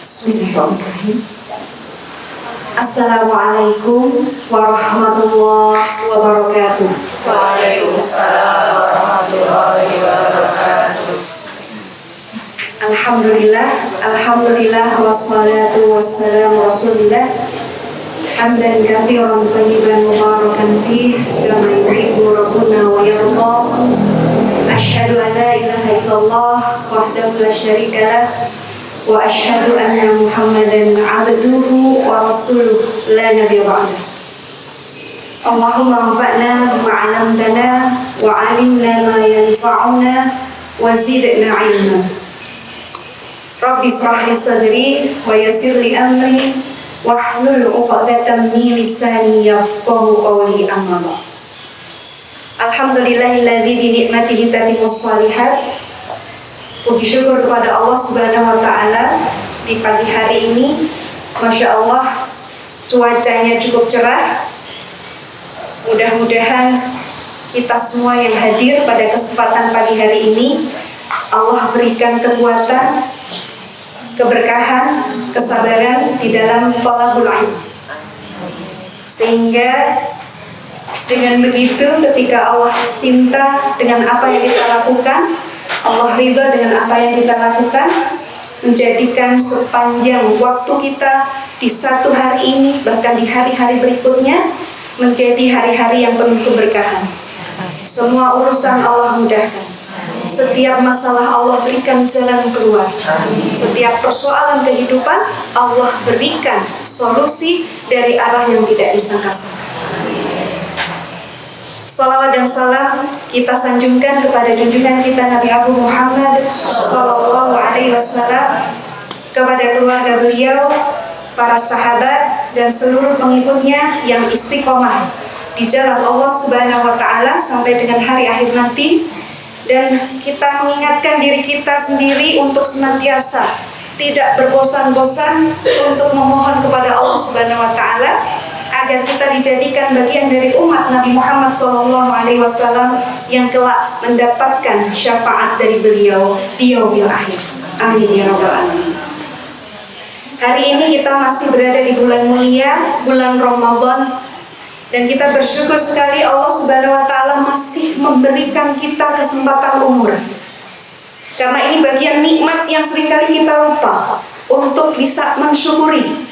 Bismillahirrahmanirrahim. Assalamualaikum warahmatullahi wabarakatuh. Waalaikumsalam warahmatullahi wabarakatuh. Alhamdulillah wassalatu wassalamu rasulillah. Hamdan katsiran thayyiban mubarakan fih kama yuhibbu rabbuna wa yarda. Asyhadu an la ilaha illallah wahdahu la syarika lah wa asyhadu anna Muhammadan abduhu wa rasuluh la nabiyya ba'dah. Allahumma anfa'na bima 'allamtana wa 'allimna ma yanfa'una wa zidna 'ilma. Rabbi shrah li sadri wa yassir li amri wahlul 'uqdatam min lisani yafqahu qawli, amma ba'd. Alhamdulillahilladzi bi ni'matihi tatimmus shalihat. Puji syukur kepada Allah Subhanahu wa taala, di pagi hari ini Masya Allah cuacanya cukup cerah. Mudah-mudahan kita semua yang hadir pada kesempatan pagi hari ini Allah berikan kekuatan, keberkahan, kesabaran di dalam thalabul ilm, sehingga dengan begitu ketika Allah cinta dengan apa yang kita lakukan, Allah ridha dengan apa yang kita lakukan, menjadikan sepanjang waktu kita di satu hari ini, bahkan di hari-hari berikutnya, menjadi hari-hari yang penuh keberkahan. Semua urusan Allah mudahkan. Setiap masalah Allah berikan jalan keluar. Setiap persoalan kehidupan Allah berikan solusi dari arah yang tidak disangka-sangka. Salawat dan salam kita sanjungkan kepada junjungan kita Nabi Abu Muhammad sallallahu alaihi wasallam, kepada keluarga beliau, para sahabat dan seluruh pengikutnya yang istiqomah di jalan Allah Subhanahu wa taala sampai dengan hari akhir nanti. Dan kita mengingatkan diri kita sendiri untuk senantiasa tidak berbosan-bosan untuk memohon kepada Allah Subhanahu wa taala agar kita dijadikan bagian dari umat Nabi Muhammad SAW yang kelak mendapatkan syafaat dari beliau di yaumil akhir. Amin ya rabbal alamin. Hari ini kita masih berada di bulan mulia, bulan Ramadan, dan kita bersyukur sekali Allah Subhanahu wa taala masih memberikan kita kesempatan umur. Karena ini bagian nikmat yang seringkali kita lupa untuk bisa mensyukuri.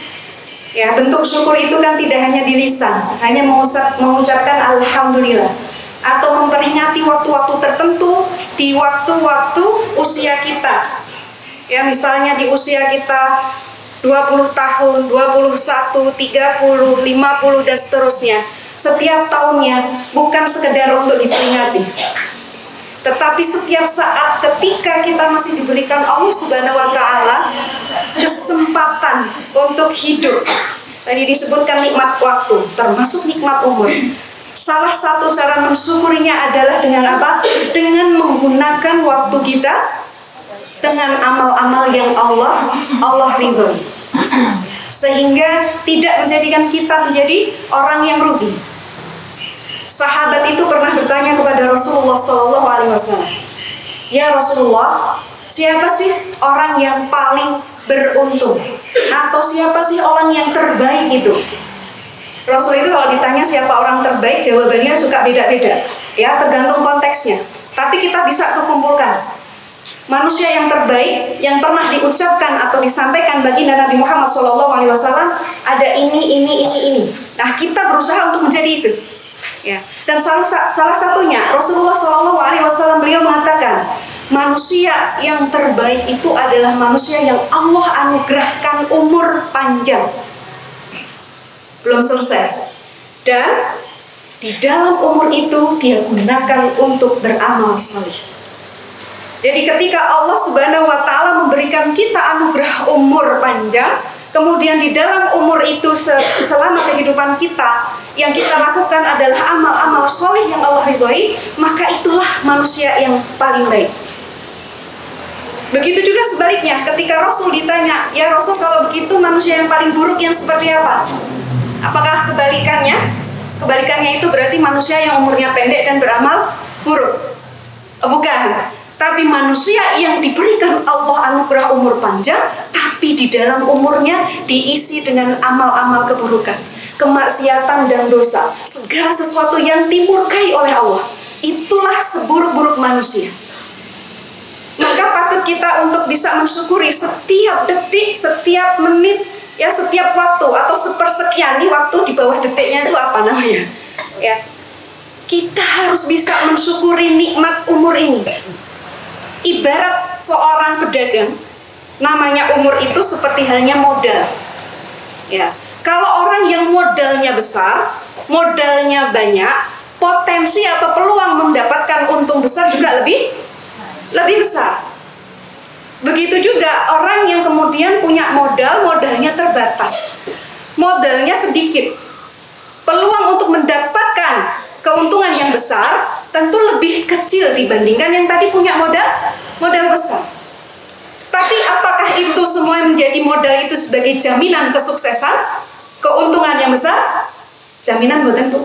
Ya, bentuk syukur itu kan tidak hanya di lisan, hanya mengucapkan alhamdulillah, atau memperingati waktu-waktu tertentu di waktu-waktu usia kita. Ya, misalnya di usia kita 20 tahun, 21, 30, 50 dan seterusnya. Setiap tahunnya bukan sekedar untuk diperingati, tetapi setiap saat ketika kita masih diberikan Allah Subhanahu wa taala kesempatan untuk hidup. Tadi disebutkan nikmat waktu, termasuk nikmat umur. Salah satu cara mensyukurinya adalah dengan apa? Dengan menggunakan waktu kita dengan amal-amal yang Allah ridhoi, sehingga tidak menjadikan kita menjadi orang yang rugi. Sahabat itu pernah bertanya kepada Rasulullah SAW, "Ya Rasulullah, siapa sih orang yang paling beruntung? Atau siapa sih orang yang terbaik itu?" Rasul itu kalau ditanya siapa orang terbaik, jawabannya suka beda-beda. Ya, tergantung konteksnya. Tapi kita bisa kumpulkan manusia yang terbaik yang pernah diucapkan atau disampaikan bagi Nabi Muhammad SAW ada ini. Nah, kita berusaha untuk menjadi itu. Ya. Dan salah satunya Rasulullah SAW beliau mengatakan, manusia yang terbaik itu adalah manusia yang Allah anugerahkan umur panjang. Belum selesai. Dan di dalam umur itu dia gunakan untuk beramal saleh. Jadi ketika Allah Subhanahu wa taala memberikan kita anugerah umur panjang, kemudian di dalam umur itu selama kehidupan kita yang kita lakukan adalah amal-amal soleh yang Allah ridhoi, maka itulah manusia yang paling baik. Begitu juga sebaliknya, ketika Rasul ditanya, "Ya Rasul, kalau begitu manusia yang paling buruk yang seperti apa?" Apakah kebalikannya? Kebalikannya itu berarti manusia yang umurnya pendek dan beramal buruk? Bukan. Tapi manusia yang diberikan Allah anugerah umur panjang, tapi di dalam umurnya diisi dengan amal-amal keburukan, kemaksiatan dan dosa, segala sesuatu yang dimurkai oleh Allah. Itulah seburuk-buruk manusia. Maka patut kita untuk bisa mensyukuri setiap detik, setiap menit, ya setiap waktu atau sepersekian nih waktu di bawah detiknya itu apa namanya? Ya, kita harus bisa mensyukuri nikmat umur ini. Ibarat seorang pedagang, namanya umur itu seperti halnya modal. Ya, kalau orang yang modalnya besar, modalnya banyak, potensi atau peluang mendapatkan untung besar juga lebih besar. Begitu juga orang yang kemudian punya modalnya terbatas, modalnya sedikit, peluang untuk mendapatkan keuntungan yang besar tentu lebih kecil dibandingkan yang tadi punya modal besar. Tapi apakah itu semua menjadi modal itu sebagai jaminan kesuksesan, keuntungan yang besar? Jaminan bukan, Bu?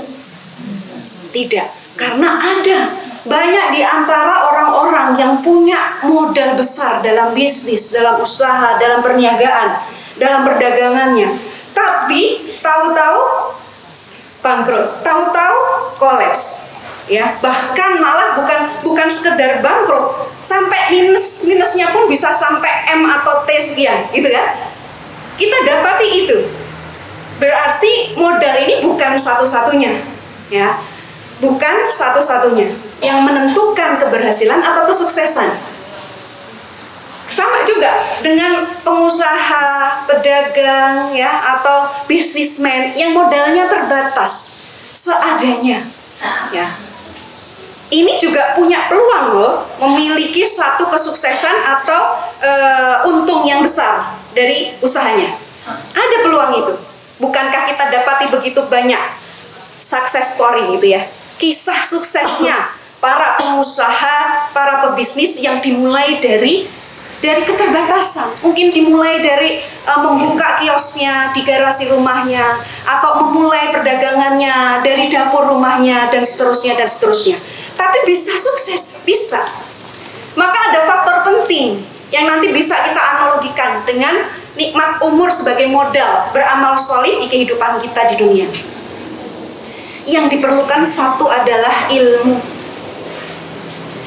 Tidak, karena ada banyak di antara orang-orang yang punya modal besar dalam bisnis, dalam usaha, dalam perniagaan, dalam perdagangannya. Tapi tahu-tahu bangkrut, tahu-tahu kolaps. Ya, bahkan malah bukan sekedar bangkrut, sampai minusnya pun bisa sampai M atau T sekian, gitu kan? Kita dapati itu. Berarti modal ini bukan satu-satunya, ya. Bukan satu-satunya yang menentukan keberhasilan atau kesuksesan. Sama juga dengan pengusaha, pedagang, ya, atau bisnismen yang modalnya terbatas, seadanya, ya. Ini juga punya peluang loh memiliki satu kesuksesan atau untung yang besar dari usahanya. Ada peluang itu. Bukankah kita dapati begitu banyak success story gitu ya? Kisah suksesnya para pengusaha, para pebisnis yang dimulai dari keterbatasan. Mungkin dimulai dari membuka kiosnya di garasi rumahnya, atau memulai perdagangannya dari dapur rumahnya, dan seterusnya dan seterusnya. Tapi bisa sukses, bisa. Maka ada faktor penting yang nanti bisa kita analogikan dengan nikmat umur sebagai modal beramal solih di kehidupan kita di dunia. Yang diperlukan satu adalah ilmu.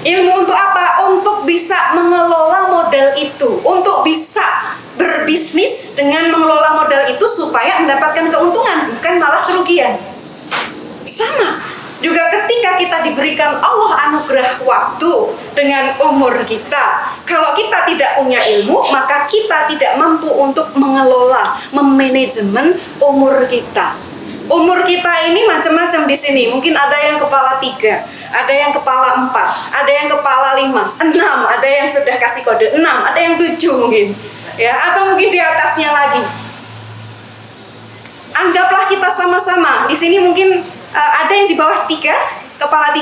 Ilmu untuk apa? Untuk bisa mengelola modal itu, untuk bisa berbisnis dengan mengelola modal itu supaya mendapatkan keuntungan, bukan malah kerugian. Sama juga ketika kita diberikan Allah anugerah waktu dengan umur kita. Kalau kita tidak punya ilmu, maka kita tidak mampu untuk mengelola, memanajemen umur kita. Umur kita ini macam-macam di sini. Mungkin ada yang kepala 3, ada yang kepala 4, ada yang kepala 5, 6, ada yang sudah kasih kode 6, ada yang 7 mungkin. Ya, atau mungkin di atasnya lagi. Anggaplah kita sama-sama. Di sini mungkin ada yang di bawah 3, kepala 3?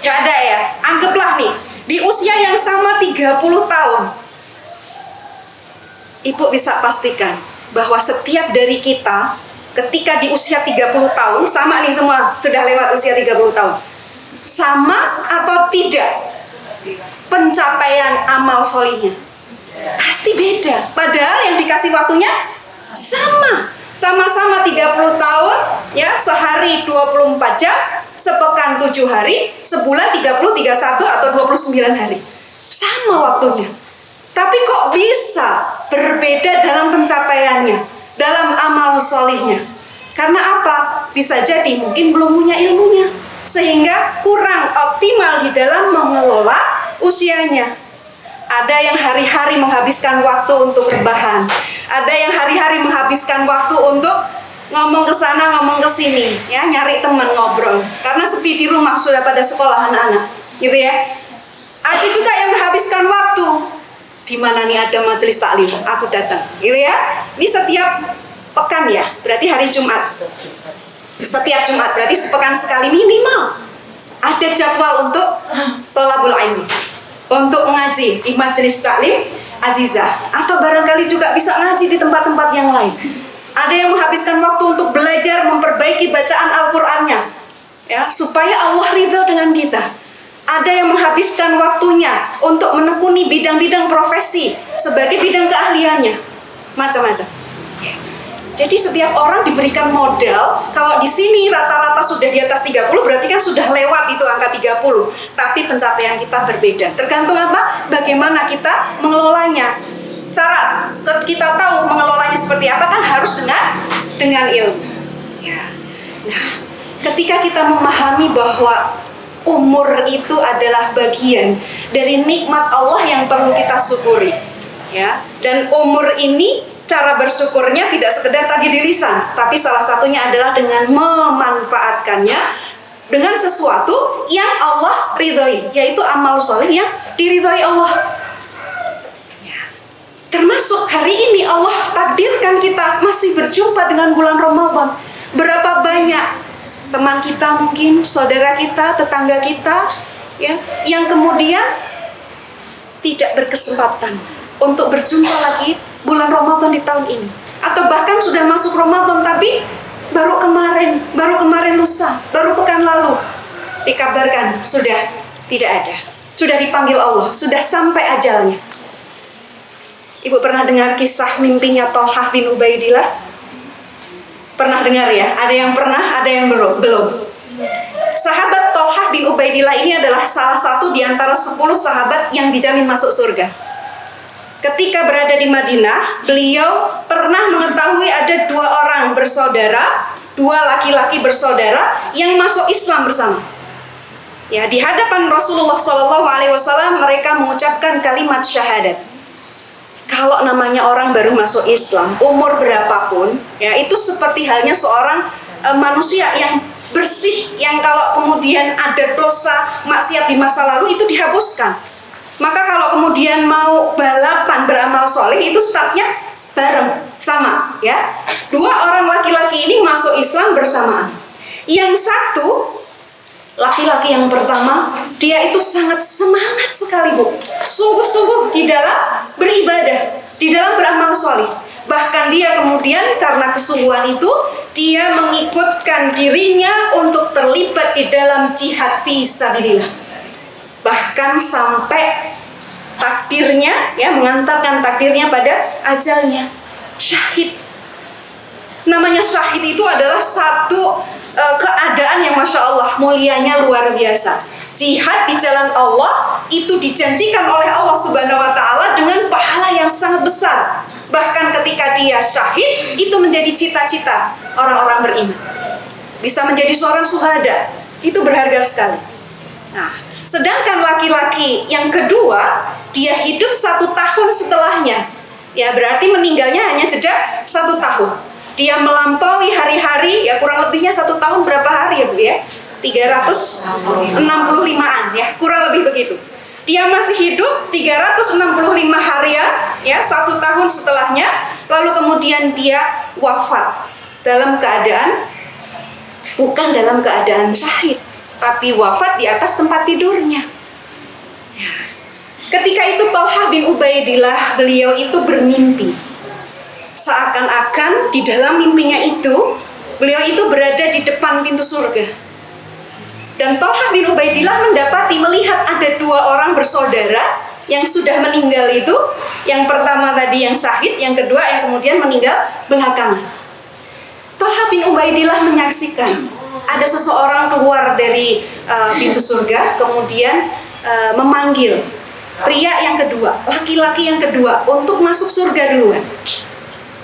Gak ada ya. Anggaplah nih, di usia yang sama 30 tahun. Ibu bisa pastikan bahwa setiap dari kita ketika di usia 30 tahun, sama nih semua, sudah lewat usia 30 tahun. Sama atau tidak pencapaian amal solihnya? Pasti beda. Padahal yang dikasih waktunya sama. Sama-sama 30 tahun, ya, sehari 24 jam, sepekan 7 hari, sebulan 30, 31 atau 29 hari. Sama waktunya. Tapi kok bisa berbeda dalam pencapaiannya, dalam amal solihnya? Karena apa? Bisa jadi mungkin belum punya ilmunya, sehingga kurang optimal di dalam mengelola usianya. Ada yang hari-hari menghabiskan waktu untuk rebahan, ada yang hari-hari menghabiskan waktu untuk ngomong ke sana, ngomong ke sini, ya, nyari teman ngobrol, karena sepi di rumah, sudah pada sekolah anak-anak, gitu ya. Ada juga yang menghabiskan waktu, di mana nih ada majelis taklim, aku datang, gitu ya. Ini setiap pekan ya, berarti hari Jumat. Setiap Jumat berarti sepekan sekali minimal ada jadwal untuk thalabul ilmi, untuk mengaji di majelis taklim Azizah, atau barangkali juga bisa ngaji di tempat-tempat yang lain. Ada yang menghabiskan waktu untuk belajar memperbaiki bacaan Al-Qur'annya, ya, supaya Allah ridho dengan kita. Ada yang menghabiskan waktunya untuk menekuni bidang-bidang profesi sebagai bidang keahliannya. Macam-macam. Ya. Jadi setiap orang diberikan modal. Kalau di sini rata-rata sudah di atas 30, berarti kan sudah lewat itu angka 30. Tapi pencapaian kita berbeda. Tergantung apa? Bagaimana kita mengelolanya. Cara kita tahu mengelolanya seperti apa kan harus dengan ilmu. Ya. Nah, ketika kita memahami bahwa umur itu adalah bagian dari nikmat Allah yang perlu kita syukuri, ya. Dan umur ini cara bersyukurnya tidak sekedar tadi di lisan, tapi salah satunya adalah dengan memanfaatkannya dengan sesuatu yang Allah ridhoi, yaitu amal soleh yang diridhoi Allah. Ya. Termasuk hari ini Allah takdirkan kita masih berjumpa dengan bulan Ramadan. Berapa banyak teman kita mungkin, saudara kita, tetangga kita, ya, yang kemudian tidak berkesempatan untuk berjumpa lagi bulan Ramadan di tahun ini, atau bahkan sudah masuk Ramadan tapi baru kemarin lusa, baru pekan lalu dikabarkan sudah tidak ada, sudah dipanggil Allah, sudah sampai ajalnya. Ibu pernah dengar kisah mimpinya Thalhah bin Ubaidillah? Pernah dengar ya? Ada yang pernah, ada yang belum. Sahabat Thalhah bin Ubaidillah ini adalah salah satu di antara 10 sahabat yang dijamin masuk surga. Ketika berada di Madinah, beliau pernah mengetahui ada 2 orang bersaudara, 2 laki-laki bersaudara yang masuk Islam bersama. Ya, di hadapan Rasulullah SAW mereka mengucapkan kalimat syahadat. Kalau namanya orang baru masuk Islam, umur berapapun, ya itu seperti halnya seorang manusia yang bersih, yang kalau kemudian ada dosa, maksiat di masa lalu itu dihapuskan. Maka kalau kemudian mau balapan beramal soleh itu startnya bareng, sama, ya. 2 orang laki-laki ini masuk Islam bersamaan. Yang satu, laki-laki yang pertama, dia itu sangat semangat sekali, Bu. Sungguh-sungguh di dalam beribadah, di dalam beramal soleh. Bahkan dia kemudian karena kesungguhan itu, dia mengikutkan dirinya untuk terlibat di dalam jihad fi sabilillah. Bahkan sampai takdirnya, ya, mengantarkan takdirnya pada ajalnya, syahid. Namanya syahid itu adalah satu keadaan yang Masya Allah mulianya luar biasa. Jihad di jalan Allah itu dijanjikan oleh Allah Subhanahu wa Ta'ala dengan pahala yang sangat besar. Bahkan ketika dia syahid, itu menjadi cita-cita orang-orang beriman. Bisa menjadi seorang syuhada, itu berharga sekali. Nah, sedangkan laki-laki yang kedua, dia hidup 1 tahun setelahnya. Ya, berarti meninggalnya hanya jeda 1 tahun. Dia melampaui hari-hari, ya kurang lebihnya 1 tahun berapa hari ya Bu ya? 365-an ya, kurang lebih begitu. Dia masih hidup 365 harian, ya 1 tahun setelahnya. Lalu kemudian dia wafat bukan dalam keadaan syahid, tapi wafat di atas tempat tidurnya. Ya. Ketika itu Thalhah bin Ubaidillah, beliau itu bermimpi. Seakan-akan di dalam mimpinya itu, beliau itu berada di depan pintu surga. Dan Thalhah bin Ubaidillah melihat ada 2 orang bersaudara yang sudah meninggal itu. Yang pertama tadi yang syahid, yang kedua yang kemudian meninggal belakangan. Thalhah bin Ubaidillah menyaksikan ada seseorang keluar dari pintu surga, kemudian memanggil pria yang kedua, laki-laki yang kedua untuk masuk surga duluan.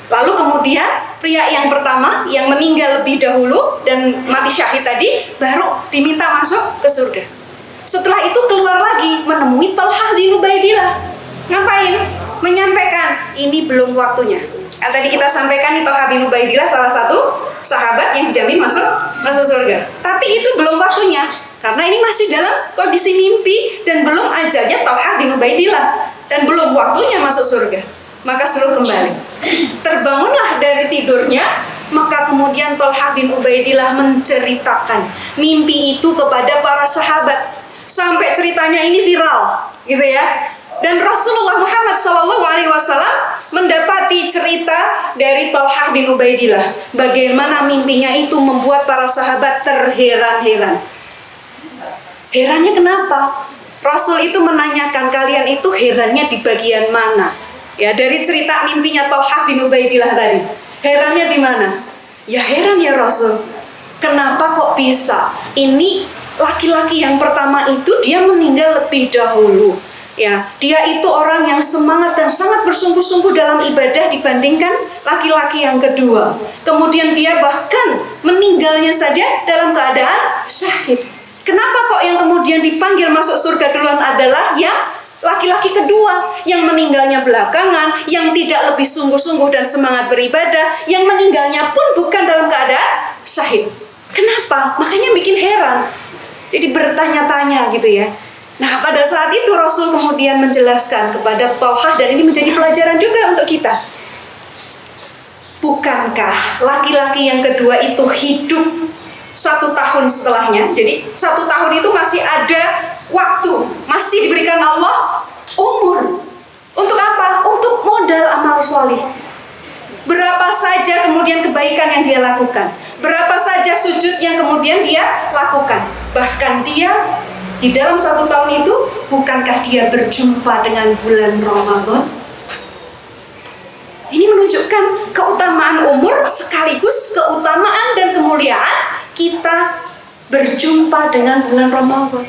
Lalu kemudian pria yang pertama yang meninggal lebih dahulu dan mati syahid tadi baru diminta masuk ke surga. Setelah itu keluar lagi menemui Thalhah bin Ubaidillah. Ngapain? Menyampaikan ini belum waktunya. Yang tadi kita sampaikan nih, Thalhah bin Ubaidillah salah satu sahabat yang dijamin masuk surga. Tapi itu belum waktunya. Karena ini masih dalam kondisi mimpi dan belum ajalnya Thalhah bin Ubaidillah dan belum waktunya masuk surga. Maka suruh kembali. Terbangunlah dari tidurnya, maka kemudian Thalhah bin Ubaidillah menceritakan mimpi itu kepada para sahabat. Sampai ceritanya ini viral, gitu ya. Dan Rasulullah Muhammad SAW mendapati cerita dari Thalhah bin Ubaidillah. Bagaimana mimpinya itu membuat para sahabat terheran-heran. Herannya kenapa? Rasul itu menanyakan, kalian itu herannya di bagian mana? Ya, dari cerita mimpinya Thalhah bin Ubaidillah tadi. Herannya di mana? Ya heran ya Rasul. Kenapa kok bisa? Ini laki-laki yang pertama itu dia meninggal lebih dahulu. Ya, dia itu orang yang semangat dan sangat bersungguh-sungguh dalam ibadah dibandingkan laki-laki yang kedua. Kemudian dia bahkan meninggalnya saja dalam keadaan syahid. Kenapa kok yang kemudian dipanggil masuk surga duluan adalah yang laki-laki kedua, yang meninggalnya belakangan, yang tidak lebih sungguh-sungguh dan semangat beribadah, yang meninggalnya pun bukan dalam keadaan syahid. Kenapa? Makanya bikin heran. Jadi bertanya-tanya gitu ya. Nah, pada saat itu Rasul kemudian menjelaskan kepada Thalhah, dan ini menjadi pelajaran juga untuk kita. Bukankah laki-laki yang kedua itu hidup 1 tahun setelahnya? Jadi 1 tahun itu masih ada waktu, masih diberikan Allah umur. Untuk apa? Untuk modal amal solih. Berapa saja kemudian kebaikan yang dia lakukan, berapa saja sujud yang kemudian dia lakukan. Bahkan dia di dalam 1 tahun itu, bukankah dia berjumpa dengan bulan Ramadan? Ini menunjukkan keutamaan umur sekaligus keutamaan dan kemuliaan kita berjumpa dengan bulan Ramadan.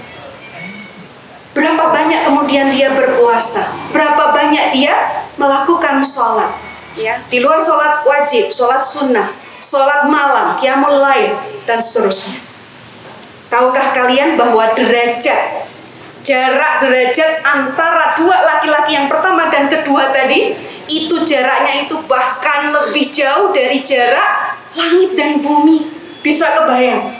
Berapa banyak kemudian dia berpuasa, berapa banyak dia melakukan sholat, ya, di luar sholat wajib, sholat sunnah, sholat malam, qiyamul lail, dan seterusnya. Tahukah kalian bahwa jarak derajat antara dua laki-laki yang pertama dan kedua tadi, itu jaraknya itu bahkan lebih jauh dari jarak langit dan bumi. Bisa kebayang?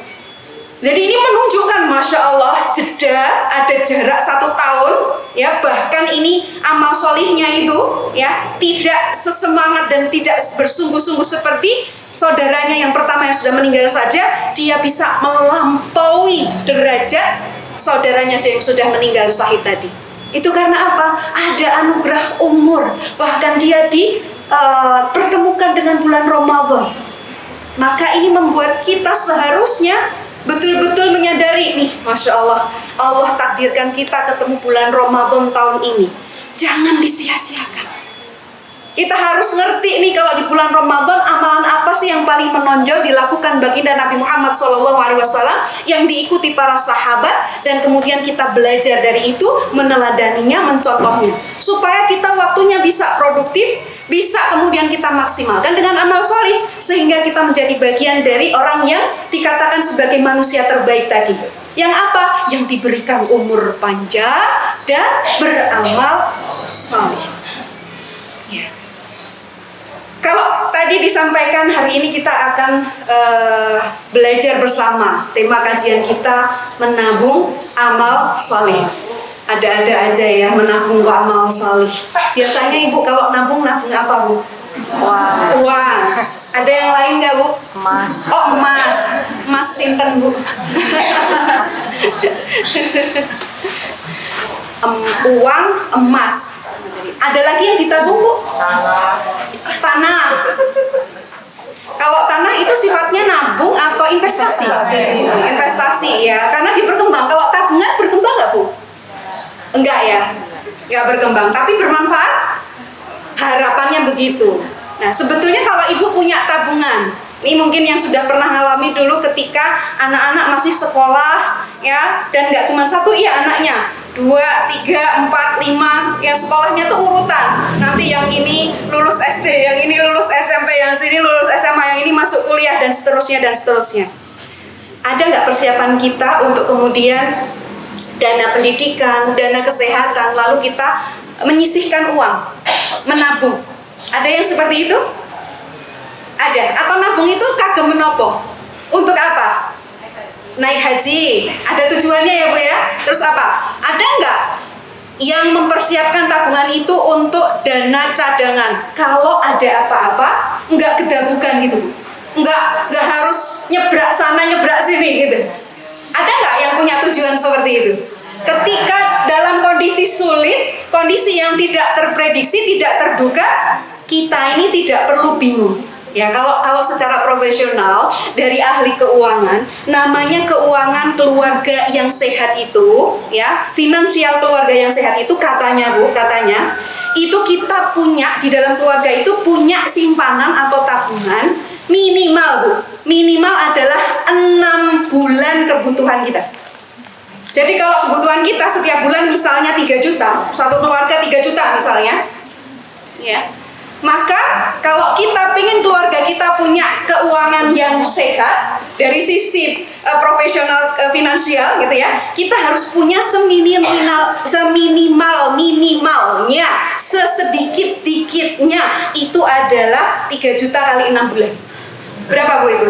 Jadi ini menunjukkan, Masya Allah, jeda ada jarak 1 tahun, ya, bahkan ini amal solihnya itu ya tidak sesemangat dan tidak bersungguh-sungguh seperti saudaranya yang pertama yang sudah meninggal saja. Dia bisa melampaui derajat saudaranya yang sudah meninggal syahid tadi. Itu karena apa? Ada anugerah umur, bahkan dia dipertemukan dengan bulan Ramadan. Maka ini membuat kita seharusnya betul-betul menyadari nih, Masya Allah, Allah takdirkan kita ketemu bulan Ramadan tahun ini. Jangan disia-siakan. Kita harus ngerti nih, kalau di bulan Ramadan amalan apa sih yang paling menonjol dilakukan baginda Nabi Muhammad SAW yang diikuti para sahabat, dan kemudian kita belajar dari itu, meneladaninya, mencontohnya, supaya kita waktunya bisa produktif, bisa kemudian kita maksimalkan dengan amal solih, sehingga kita menjadi bagian dari orang yang dikatakan sebagai manusia terbaik tadi. Yang apa? Yang diberikan umur panjang dan beramal solih. Ya. Kalau tadi disampaikan, hari ini kita akan belajar bersama. Tema kajian kita menabung amal solih. Ada-ada aja ya, menabung ke amal solih. Biasanya ibu kalau nabung apa bu? Uang. Ada yang lain nggak bu? Emas. Oh emas. Emas sinten bu? Uang, emas. Ada lagi yang ditabung bu? Tanah. Kalau tanah itu sifatnya nabung atau investasi? Investasi ya, karena diperkembang. Kalau tabungan berkembang nggak bu? Enggak ya, enggak berkembang, tapi bermanfaat. Harapannya begitu. Nah, sebetulnya kalau ibu punya tabungan, ini mungkin yang sudah pernah ngalami dulu ketika anak-anak masih sekolah, ya, dan nggak cuma satu ya anaknya, 2, 3, 4, 5, yang sekolahnya tuh urutan. Nanti yang ini lulus SD, yang ini lulus SMP, yang sini lulus SMA, yang ini masuk kuliah, dan seterusnya dan seterusnya. Ada nggak persiapan kita untuk kemudian dana pendidikan, dana kesehatan, lalu kita menyisihkan uang, menabung? Ada yang seperti itu? Ada. Atau nabung itu kagem menopo? Untuk apa? Naik haji. Ada tujuannya ya bu ya? Terus apa? Ada nggak yang mempersiapkan tabungan itu untuk dana cadangan? Kalau ada apa-apa, nggak kedabukan gitu bu? Nggak harus nyebrak sana, nyebrak sini gitu. Ada nggak yang punya tujuan seperti itu? Ketika dalam kondisi sulit, kondisi yang tidak terprediksi, tidak terduga, kita ini tidak perlu bingung. Ya, kalau secara profesional dari ahli keuangan, namanya keuangan keluarga yang sehat itu, ya, finansial keluarga yang sehat itu katanya itu kita punya di dalam keluarga itu punya simpanan atau tabungan minimal adalah 6 bulan kebutuhan kita. Jadi kalau kebutuhan kita setiap bulan misalnya 3 juta, satu keluarga 3 juta misalnya, ya. Maka kalau kita ingin keluarga kita punya keuangan yang sehat dari sisi profesional finansial gitu ya, kita harus punya seminimalnya, sesedikit-dikitnya itu adalah 3 juta kali 6 bulan. Berapa Bu itu?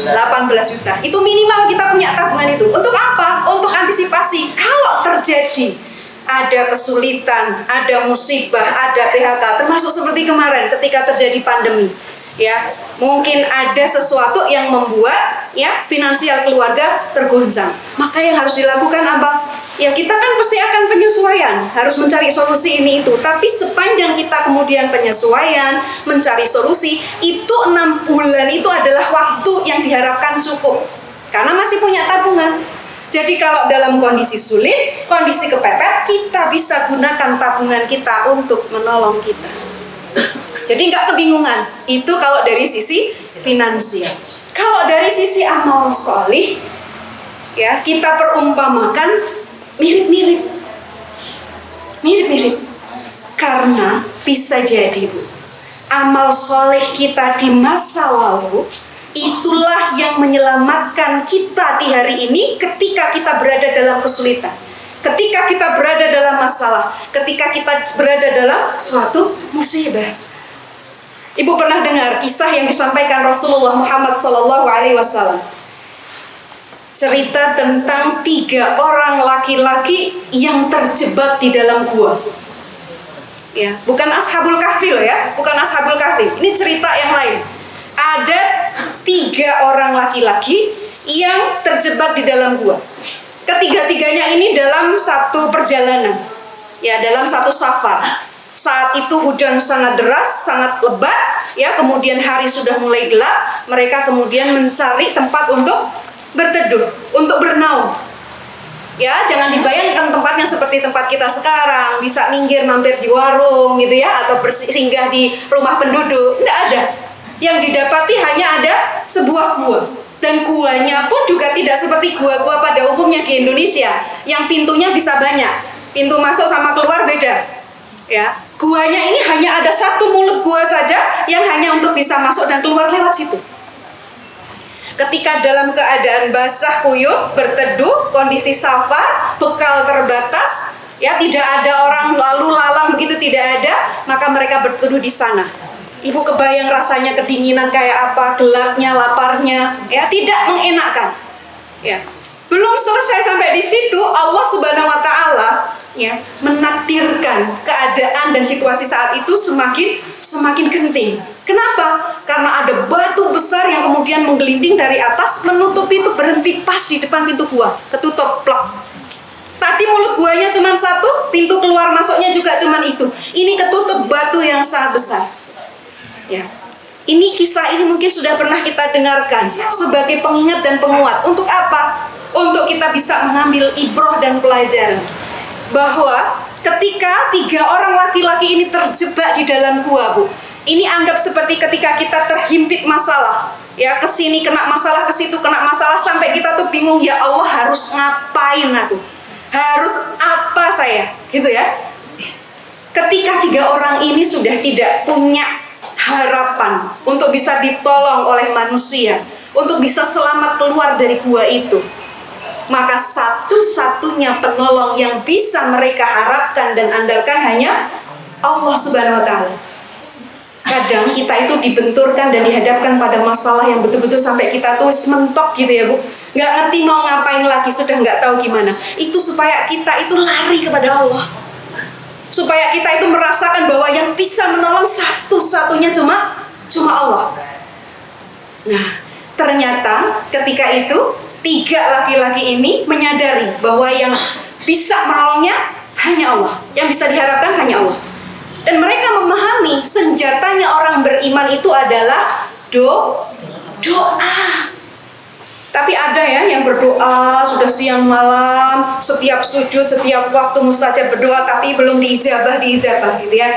18 juta. Itu minimal kita punya tabungan itu. Untuk apa? Untuk antisipasi kalau terjadi ada kesulitan, ada musibah, ada PHK, termasuk seperti kemarin ketika terjadi pandemi. Ya, mungkin ada sesuatu yang membuat ya finansial keluarga tergoncang. Maka yang harus dilakukan apa? Ya kita kan pasti akan penyesuaian, harus mencari solusi ini itu. Tapi sepanjang kita kemudian penyesuaian, mencari solusi, itu 6 bulan itu adalah waktu yang diharapkan cukup. Karena masih punya tabungan. Jadi kalau dalam kondisi sulit, kondisi kepepet, kita bisa gunakan tabungan kita untuk menolong kita. Jadi nggak kebingungan. Itu kalau dari sisi finansial. Kalau dari sisi amal sholih, ya kita perumpamakan mirip-mirip. Karena bisa jadi Bu, amal sholih kita di masa lalu itulah yang menyelamatkan kita di hari ini ketika kita berada dalam kesulitan, ketika kita berada dalam masalah, ketika kita berada dalam suatu musibah. Ibu pernah dengar kisah yang disampaikan Rasulullah Muhammad SAW, cerita tentang 3 orang laki-laki yang terjebak di dalam gua. Ya, bukan Ashabul Kahfi loh ya, bukan Ashabul Kahfi. Ini cerita yang lain. Ada 3 orang laki-laki yang terjebak di dalam gua. Ketiga-tiganya ini dalam satu perjalanan, ya dalam satu safar. Saat itu hujan sangat deras, sangat lebat, ya kemudian hari sudah mulai gelap. Mereka kemudian mencari tempat untuk berteduh, untuk bernaung. Ya jangan dibayangkan tempatnya seperti tempat kita sekarang, bisa minggir mampir di warung gitu ya, atau bersinggah di rumah penduduk. Tidak ada. Yang didapati hanya ada sebuah gua. Dan guanya pun juga tidak seperti gua-gua pada umumnya di Indonesia yang pintunya bisa banyak. Pintu masuk sama keluar beda. Ya, guanya ini hanya ada satu mulut gua saja yang hanya untuk bisa masuk dan keluar lewat situ. Ketika dalam keadaan basah kuyup, berteduh, kondisi safar, bekal terbatas, ya tidak ada orang lalu lalang begitu, tidak ada, maka mereka berteduh di sana. Ibu kebayang rasanya kedinginan kayak apa, gelapnya, laparnya, ya tidak mengenakan. Ya. Belum selesai sampai di situ, Allah Subhanahu wa taala ya menakdirkan keadaan dan situasi saat itu semakin genting. Kenapa? Karena ada batu besar yang kemudian menggelinding dari atas, menutupi itu, berhenti pas di depan pintu gua, ketutup plak. Tadi mulut guanya cuma satu, pintu keluar masuknya juga cuma itu. Ini ketutup batu yang sangat besar. Ya, ini kisah ini mungkin sudah pernah kita dengarkan sebagai pengingat dan penguat. Untuk apa? Untuk kita bisa mengambil ibroh dan pelajaran bahwa ketika 3 orang laki-laki ini terjebak di dalam gua, Bu, ini anggap seperti ketika kita terhimpit masalah. Ya, kesini kena masalah, ke situ kena masalah, sampai kita tuh bingung, ya Allah harus ngapain aku? Harus apa saya? Gitu ya. Ketika 3 orang ini sudah tidak punya harapan untuk bisa ditolong oleh manusia, untuk bisa selamat keluar dari gua itu, maka satu-satunya penolong yang bisa mereka harapkan dan andalkan hanya Allah Subhanahu wa taala. Kadang kita itu dibenturkan dan dihadapkan pada masalah yang betul-betul sampai kita tuh mentok gitu ya Bu, nggak ngerti mau ngapain lagi, sudah nggak tahu gimana. Itu supaya kita itu lari kepada Allah, supaya kita itu merasakan bahwa yang bisa menolong satu-satunya cuma Allah. Nah, ternyata ketika itu 3 laki-laki ini menyadari bahwa yang bisa menolongnya hanya Allah, yang bisa diharapkan hanya Allah. Dan mereka memahami senjatanya orang beriman itu adalah doa. Tapi ada ya yang berdoa sudah siang malam, setiap sujud, setiap waktu mustajab berdoa, tapi belum diijabah gitu ya.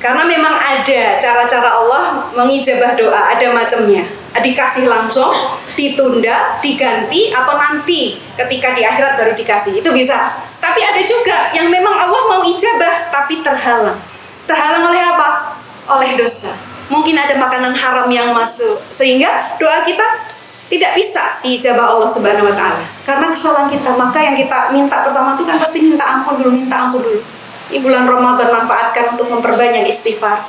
Karena memang ada cara-cara Allah mengijabah doa, ada macamnya. Dikasih langsung, ditunda, diganti, atau nanti ketika di akhirat baru dikasih. Itu bisa. Tapi ada juga yang memang Allah mau ijabah, tapi terhalang. Terhalang oleh apa? Oleh dosa. Mungkin ada makanan haram yang masuk, sehingga doa kita tidak bisa diijabah Allah Subhanahu wa Ta'ala karena kesalahan kita. Maka yang kita minta pertama itu kan pasti minta ampun dulu. Di bulan Ramadan manfaatkan untuk memperbanyak istighfar.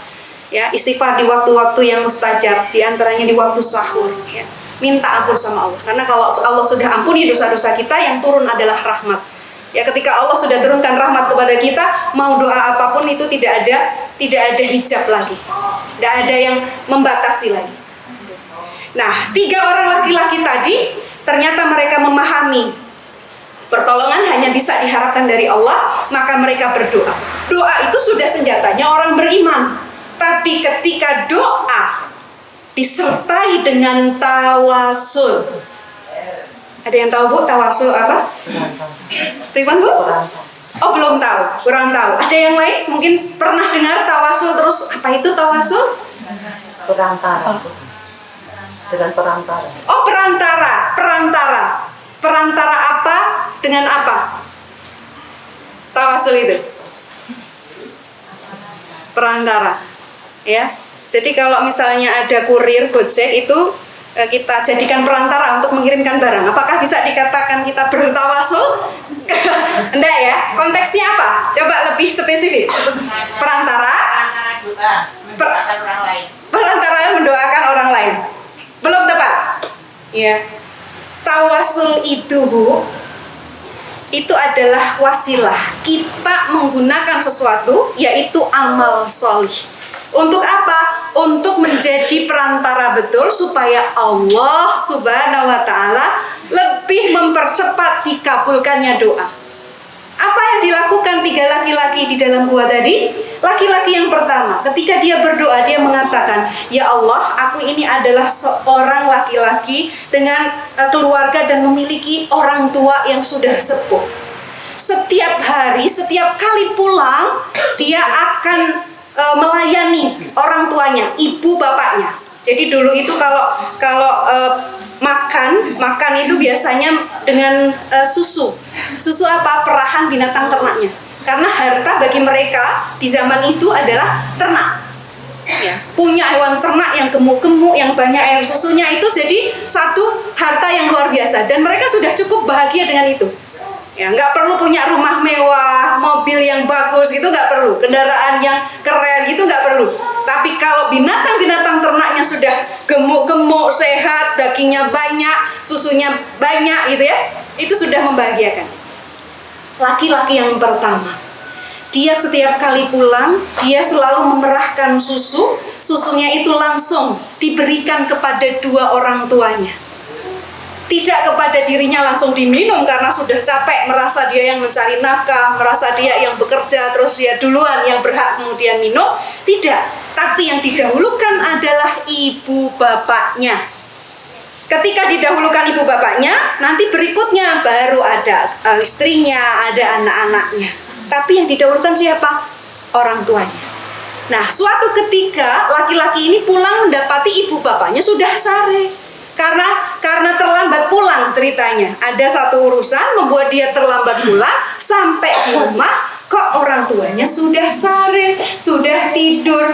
Ya, istighfar di waktu-waktu yang mustajab, di antaranya di waktu sahur. Ya. Minta ampun sama Allah. Karena kalau Allah sudah ampuni dosa-dosa kita, yang turun adalah rahmat. Ya, ketika Allah sudah turunkan rahmat kepada kita, mau doa apapun itu tidak ada hijab lagi. Tidak ada yang membatasi lagi. Nah, 3 orang laki-laki tadi ternyata mereka memahami pertolongan hanya bisa diharapkan dari Allah, maka mereka berdoa. Doa itu sudah senjatanya orang beriman. Tapi ketika doa disertai dengan tawasul. Ada yang tahu Bu tawasul apa? Pribadi Bu? Oh, belum tahu, kurang tahu. Ada yang lain mungkin pernah dengar tawasul, terus apa itu tawasul? Perantara. Dengan perantara. Oh, perantara. Perantara apa dengan apa? Tawasul itu. Perantara. Ya. Jadi kalau misalnya ada kurir Gojek itu kita jadikan perantara untuk mengirimkan barang. Apakah bisa dikatakan kita bertawasul? Enggak ya. Konteksnya apa? Coba lebih spesifik. Perantara. Perantara mendoakan orang lain. Belum tepat. Ya. Tawasul itu Bu, itu adalah wasilah kita menggunakan sesuatu, yaitu amal sholih. Untuk apa? Untuk menjadi perantara betul supaya Allah Subhanahu wa Ta'ala lebih mempercepat dikabulkannya doa. Apa yang dilakukan 3 laki-laki di dalam gua tadi? Laki-laki yang pertama, ketika dia berdoa, dia mengatakan, "Ya Allah, aku ini adalah seorang laki-laki dengan keluarga dan memiliki orang tua yang sudah sepuh. Setiap hari, setiap kali pulang, dia akan melayani orang tuanya, ibu bapaknya." Jadi dulu itu kalau makan itu biasanya dengan susu. Susu apa? Perahan binatang ternaknya. Karena harta bagi mereka di zaman itu adalah ternak. Ya, punya hewan ternak yang gemuk-gemuk, yang banyak air susunya, itu jadi satu harta yang luar biasa. Dan mereka sudah cukup bahagia dengan itu. Ya, nggak perlu punya rumah mewah, mobil yang bagus gitu, nggak perlu. Kendaraan yang keren gitu nggak perlu. Tapi kalau binatang-binatang ternaknya sudah gemuk-gemuk, sehat, dagingnya banyak, susunya banyak gitu ya, itu sudah membahagiakan. Laki-laki yang pertama, dia setiap kali pulang, dia selalu memerahkan susunya itu langsung diberikan kepada 2 orang tuanya. Tidak kepada dirinya langsung diminum karena sudah capek, merasa dia yang mencari nafkah, merasa dia yang bekerja, terus dia duluan yang berhak kemudian minum. Tidak, tapi yang didahulukan adalah ibu bapaknya. Ketika didahulukan ibu bapaknya, nanti berikutnya baru ada istrinya, ada anak-anaknya. Tapi yang didahulukan siapa? Orang tuanya. Nah, suatu ketika laki-laki ini pulang mendapati ibu bapaknya sudah sare. Karena terlambat pulang ceritanya. Ada satu urusan membuat dia terlambat pulang, sampai di rumah kok orang tuanya sudah sare, sudah tidur.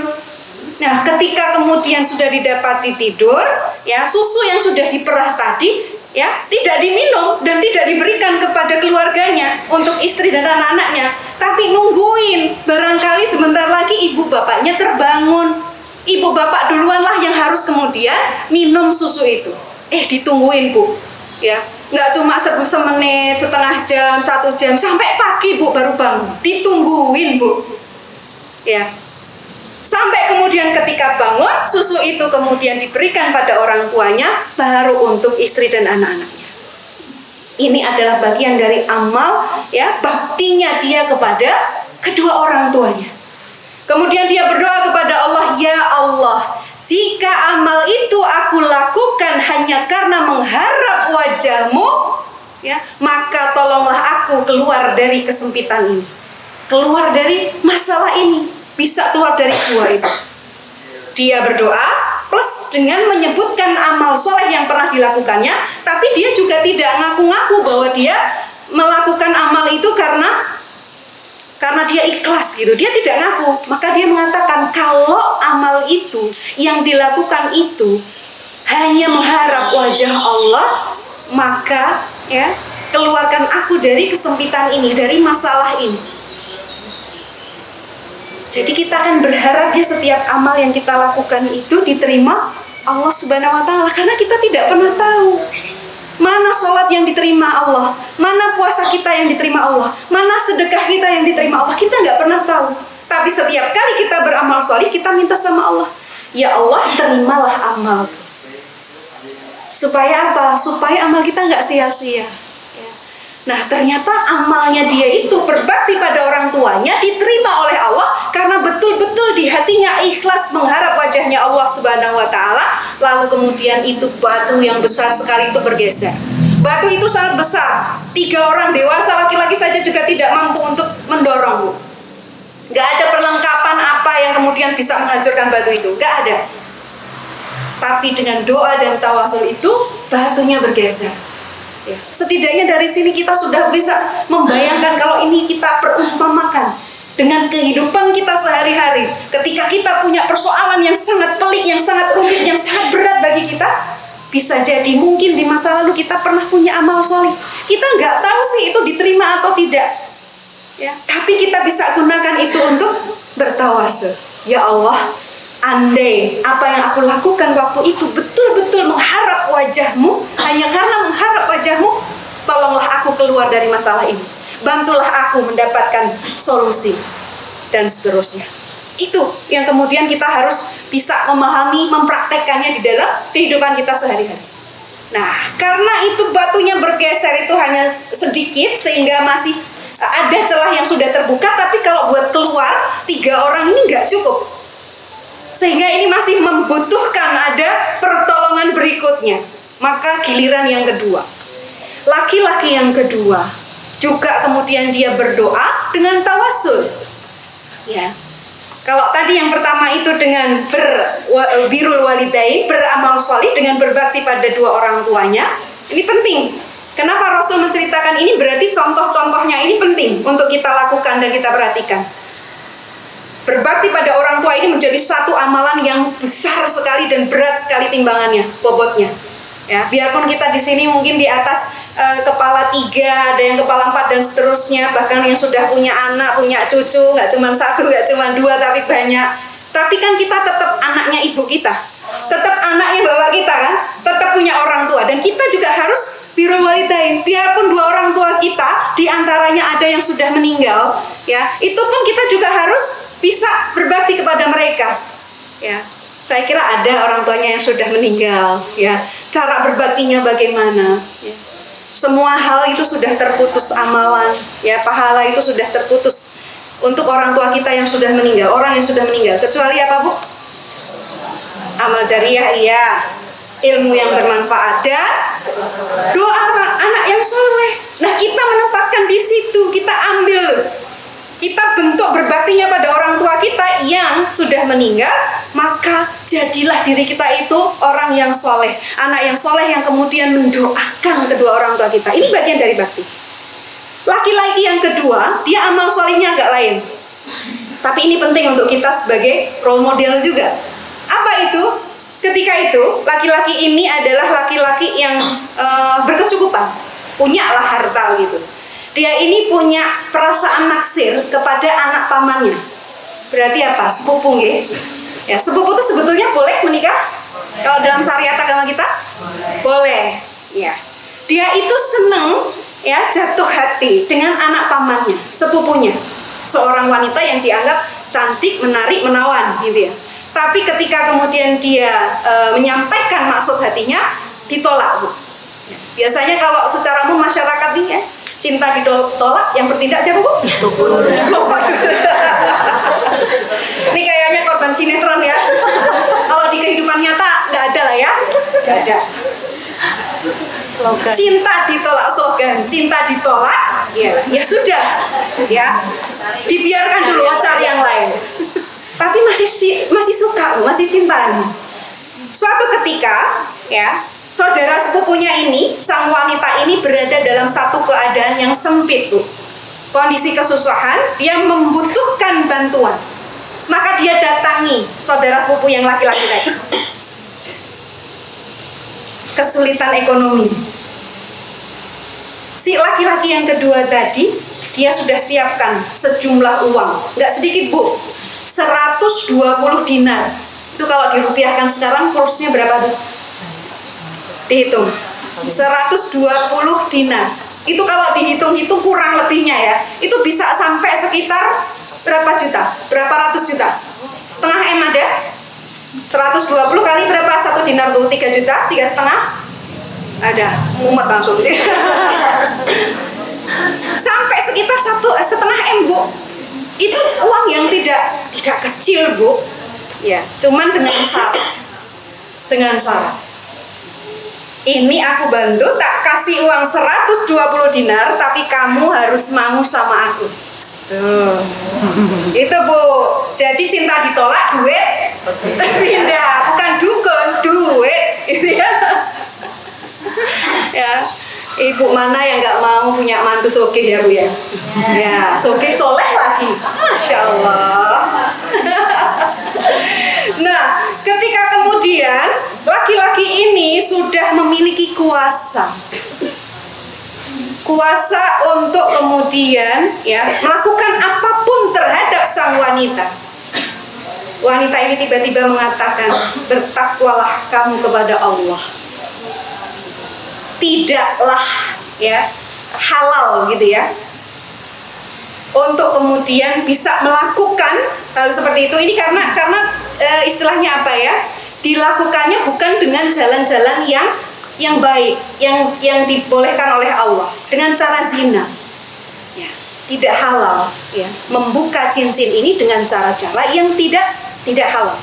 Nah, ketika kemudian sudah didapati tidur, ya, susu yang sudah diperah tadi, ya, tidak diminum dan tidak diberikan kepada keluarganya untuk istri dan anak-anaknya, tapi nungguin. Barangkali sebentar lagi ibu bapaknya terbangun. Ibu bapak duluanlah yang harus kemudian minum susu itu. Ditungguin Bu, ya, nggak cuma semenit, setengah jam, 1 jam, sampai pagi Bu baru bangun. Ditungguin Bu, ya. Sampai kemudian ketika bangun, susu itu kemudian diberikan pada orang tuanya, baru untuk istri dan anak-anaknya. Ini adalah bagian dari amal, ya, baktinya dia kepada kedua orang tuanya. Kemudian dia berdoa kepada Allah, ya Allah, jika amal itu aku lakukan hanya karena mengharap wajah-Mu, ya, maka tolonglah aku keluar dari kesempitan ini, keluar dari masalah ini, bisa keluar dari gua itu. Dia berdoa plus dengan menyebutkan amal soleh yang pernah dilakukannya, tapi dia juga tidak ngaku-ngaku bahwa dia melakukan amal itu karena dia ikhlas gitu. Dia tidak ngaku. Maka dia mengatakan kalau amal itu yang dilakukan itu hanya mengharap wajah Allah, maka ya keluarkan aku dari kesempitan ini, dari masalah ini. Jadi kita akan berharap ya setiap amal yang kita lakukan itu diterima Allah Subhanahu wa Ta'ala, karena kita tidak pernah tahu mana sholat yang diterima Allah, mana puasa kita yang diterima Allah, mana sedekah kita yang diterima Allah. Kita nggak pernah tahu. Tapi setiap kali kita beramal sholih, kita minta sama Allah, ya Allah, terimalah amal. Supaya apa? Supaya amal kita nggak sia-sia. Nah, ternyata amalnya dia itu berbakti pada orang tuanya diterima oleh Allah karena betul-betul di hatinya ikhlas mengharap wajahnya Allah Subhanahu wa Ta'ala. Lalu kemudian itu batu yang besar sekali itu bergeser. Batu itu sangat besar. 3 orang dewasa laki-laki saja juga tidak mampu untuk mendorong. Gak ada perlengkapan apa yang kemudian bisa menghancurkan batu itu. Gak ada. Tapi dengan doa dan tawasul itu batunya bergeser. Ya. Setidaknya dari sini kita sudah bisa membayangkan kalau ini kita perumpamakan dengan kehidupan kita sehari-hari. Ketika kita punya persoalan yang sangat pelik, yang sangat rumit, yang sangat berat bagi kita, bisa jadi mungkin di masa lalu kita pernah punya amal soleh. Kita nggak tahu sih itu diterima atau tidak. Ya. Tapi kita bisa gunakan itu untuk bertawasul. Ya Allah, andai apa yang aku lakukan waktu itu betul-betul mengharap wajah-Mu, hanya karena mengharap wajah-Mu, tolonglah aku keluar dari masalah ini, bantulah aku mendapatkan solusi, dan seterusnya. Itu yang kemudian kita harus bisa memahami, mempraktekkannya di dalam kehidupan kita sehari-hari. Nah, karena itu batunya bergeser itu hanya sedikit, sehingga masih ada celah yang sudah terbuka, tapi kalau buat keluar 3 orang ini nggak cukup. Sehingga ini masih membutuhkan ada pertolongan berikutnya. Maka giliran yang kedua, laki-laki yang kedua juga kemudian dia berdoa dengan tawasul. Ya, kalau tadi yang pertama itu dengan birrul walidain, beramal sholih, dengan berbakti pada 2 orang tuanya, ini penting. Kenapa Rasul menceritakan ini? Berarti contoh-contohnya ini penting untuk kita lakukan dan kita perhatikan. Berbakti pada orang tua ini menjadi satu amalan yang besar sekali dan berat sekali timbangannya, bobotnya. Ya, biarpun kita di sini mungkin di atas kepala 3, ada yang kepala 4 dan seterusnya, bahkan yang sudah punya anak, punya cucu, nggak cuma 1, nggak cuma 2, tapi banyak. Tapi kan kita tetap anaknya ibu kita, tetap anaknya bapak kita kan, tetap punya orang tua, dan kita juga harus birrul walidain. Biarpun 2 orang tua kita diantaranya ada yang sudah meninggal, ya, itu pun kita juga harus bisa berbakti kepada mereka. Ya, saya kira ada orang tuanya yang sudah meninggal. Ya, cara berbaktinya bagaimana? Ya. Semua hal itu sudah terputus amalan. Ya, pahala itu sudah terputus untuk orang tua kita yang sudah meninggal, orang yang sudah meninggal. Kecuali apa, Bu? Amal jariah, iya. Ilmu yang bermanfaat dan doa anak yang soleh. Nah, kita menempatkan di situ, kita ambil. Kita bentuk berbaktinya pada orang tua kita yang sudah meninggal, maka jadilah diri kita itu orang yang soleh, anak yang soleh yang kemudian mendoakan kedua orang tua kita. Ini bagian dari bakti. Laki-laki yang kedua, dia amal solehnya agak lain. Tapi ini penting untuk kita sebagai role model juga. Apa itu? Ketika itu, laki-laki ini adalah laki-laki yang berkecukupan, punyalah harta gitu. Dia ini punya perasaan naksir kepada anak pamannya. Berarti apa? Sepupu nggih. Ya, sepupu itu sebetulnya boleh menikah? Kalau dalam syariat agama kita? Boleh. Ya. Dia itu senang, ya, jatuh hati dengan anak pamannya, sepupunya. Seorang wanita yang dianggap cantik, menarik, menawan gitu ya. Tapi ketika kemudian dia menyampaikan maksud hatinya, ditolak, Bu. Ya. Biasanya kalau secara umum masyarakat ini ya, cinta ditolak, yang bertindak siapa, Bu? Ini kayaknya korban sinetron ya. Kalau di kehidupan nyata nggak ada lah ya. Nggak ada. Slogan. Cinta ditolak, slogan cinta ditolak, ya sudah, ya dibiarkan dulu cari yang lain. Tapi masih suka, masih cinta nih. Suatu ketika, ya saudara sepupunya ini, sang wanita ini berada dalam satu keadaan yang sempit, Bu. Kondisi kesusahan, dia membutuhkan bantuan. Maka dia datangi saudara sepupu yang laki-laki tadi. Kesulitan ekonomi. Si laki-laki yang kedua tadi, dia sudah siapkan sejumlah uang, nggak sedikit, Bu, 120 dinar. Itu kalau dirupiahkan sekarang kursnya berapa, Bu? Dihitung 120 dinar. Itu kalau dihitung-hitung kurang lebihnya ya, itu bisa sampai sekitar berapa juta? Berapa ratus juta? Setengah M ada? 120 kali berapa satu dinar tuh? 3 juta? 3,5? Ada, mumet langsung. Sampai sekitar 1,5 M, Bu. Itu uang yang tidak kecil, Bu. Ya, cuman dengan syarat. Dengan syarat. Ini aku bantu, tak kasih uang 120 dinar, tapi kamu harus mau sama aku. Tuh. Itu, Bu. Jadi cinta ditolak, duit pindah, bukan dukun, duit, gitu ya. Ya, ibu mana yang nggak mau punya mantu sogeh ya, Bu ya? Ya, sogeh soleh lagi, masya Allah. Nah, ketika kemudian laki-laki ini sudah memiliki kuasa untuk kemudian ya melakukan apapun terhadap sang wanita. Wanita ini tiba-tiba mengatakan, bertakwalah kamu kepada Allah. Tidaklah ya halal gitu ya untuk kemudian bisa melakukan hal seperti itu. Ini karena istilahnya apa ya, dilakukannya bukan dengan jalan-jalan yang baik, yang dibolehkan oleh Allah, dengan cara zina ya, tidak halal ya, membuka cincin ini dengan cara-cara yang tidak halal.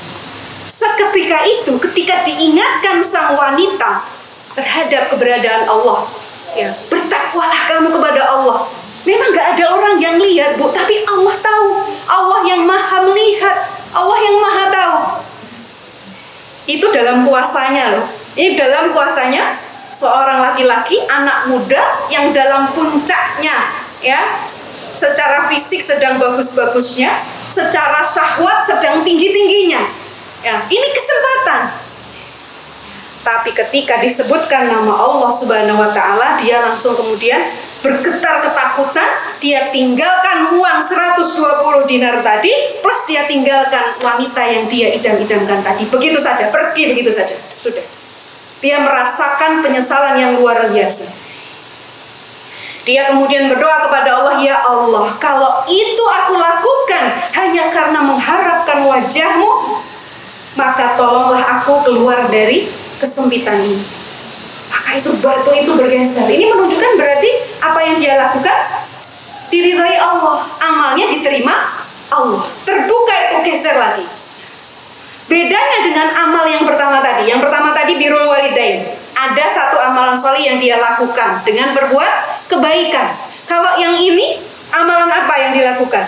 Seketika itu, ketika diingatkan sang wanita terhadap keberadaan Allah, ya, bertakwalah kamu kepada Allah. Memang gak ada orang yang lihat, Bu, tapi Allah tahu. Allah yang maha melihat, Allah yang maha tahu. Itu dalam kuasanya loh. Ini dalam kuasanya seorang laki-laki, anak muda yang dalam puncaknya, ya, secara fisik sedang bagus-bagusnya, secara syahwat sedang tinggi-tingginya. Ya, ini kesempatan. Tapi ketika disebutkan nama Allah Subhanahu wa Ta'ala, dia langsung kemudian bergetar ketakutan. Dia tinggalkan uang 120 dinar tadi, plus dia tinggalkan wanita yang dia idam-idamkan tadi. Begitu saja, pergi begitu saja. Sudah. Dia merasakan penyesalan yang luar biasa. Dia kemudian berdoa kepada Allah, ya Allah, kalau itu aku lakukan hanya karena mengharapkan wajahmu, maka tolonglah aku keluar dari kesempitan ini. Maka itu batu itu bergeser. Ini menunjukkan berarti apa yang dia lakukan diridhai Allah, amalnya diterima Allah. Terbuka itu geser lagi. Bedanya dengan amal yang pertama tadi. Yang pertama tadi birrul walidain. Ada satu amalan sholih yang dia lakukan dengan berbuat kebaikan. Kalau yang ini, amalan apa yang dilakukan?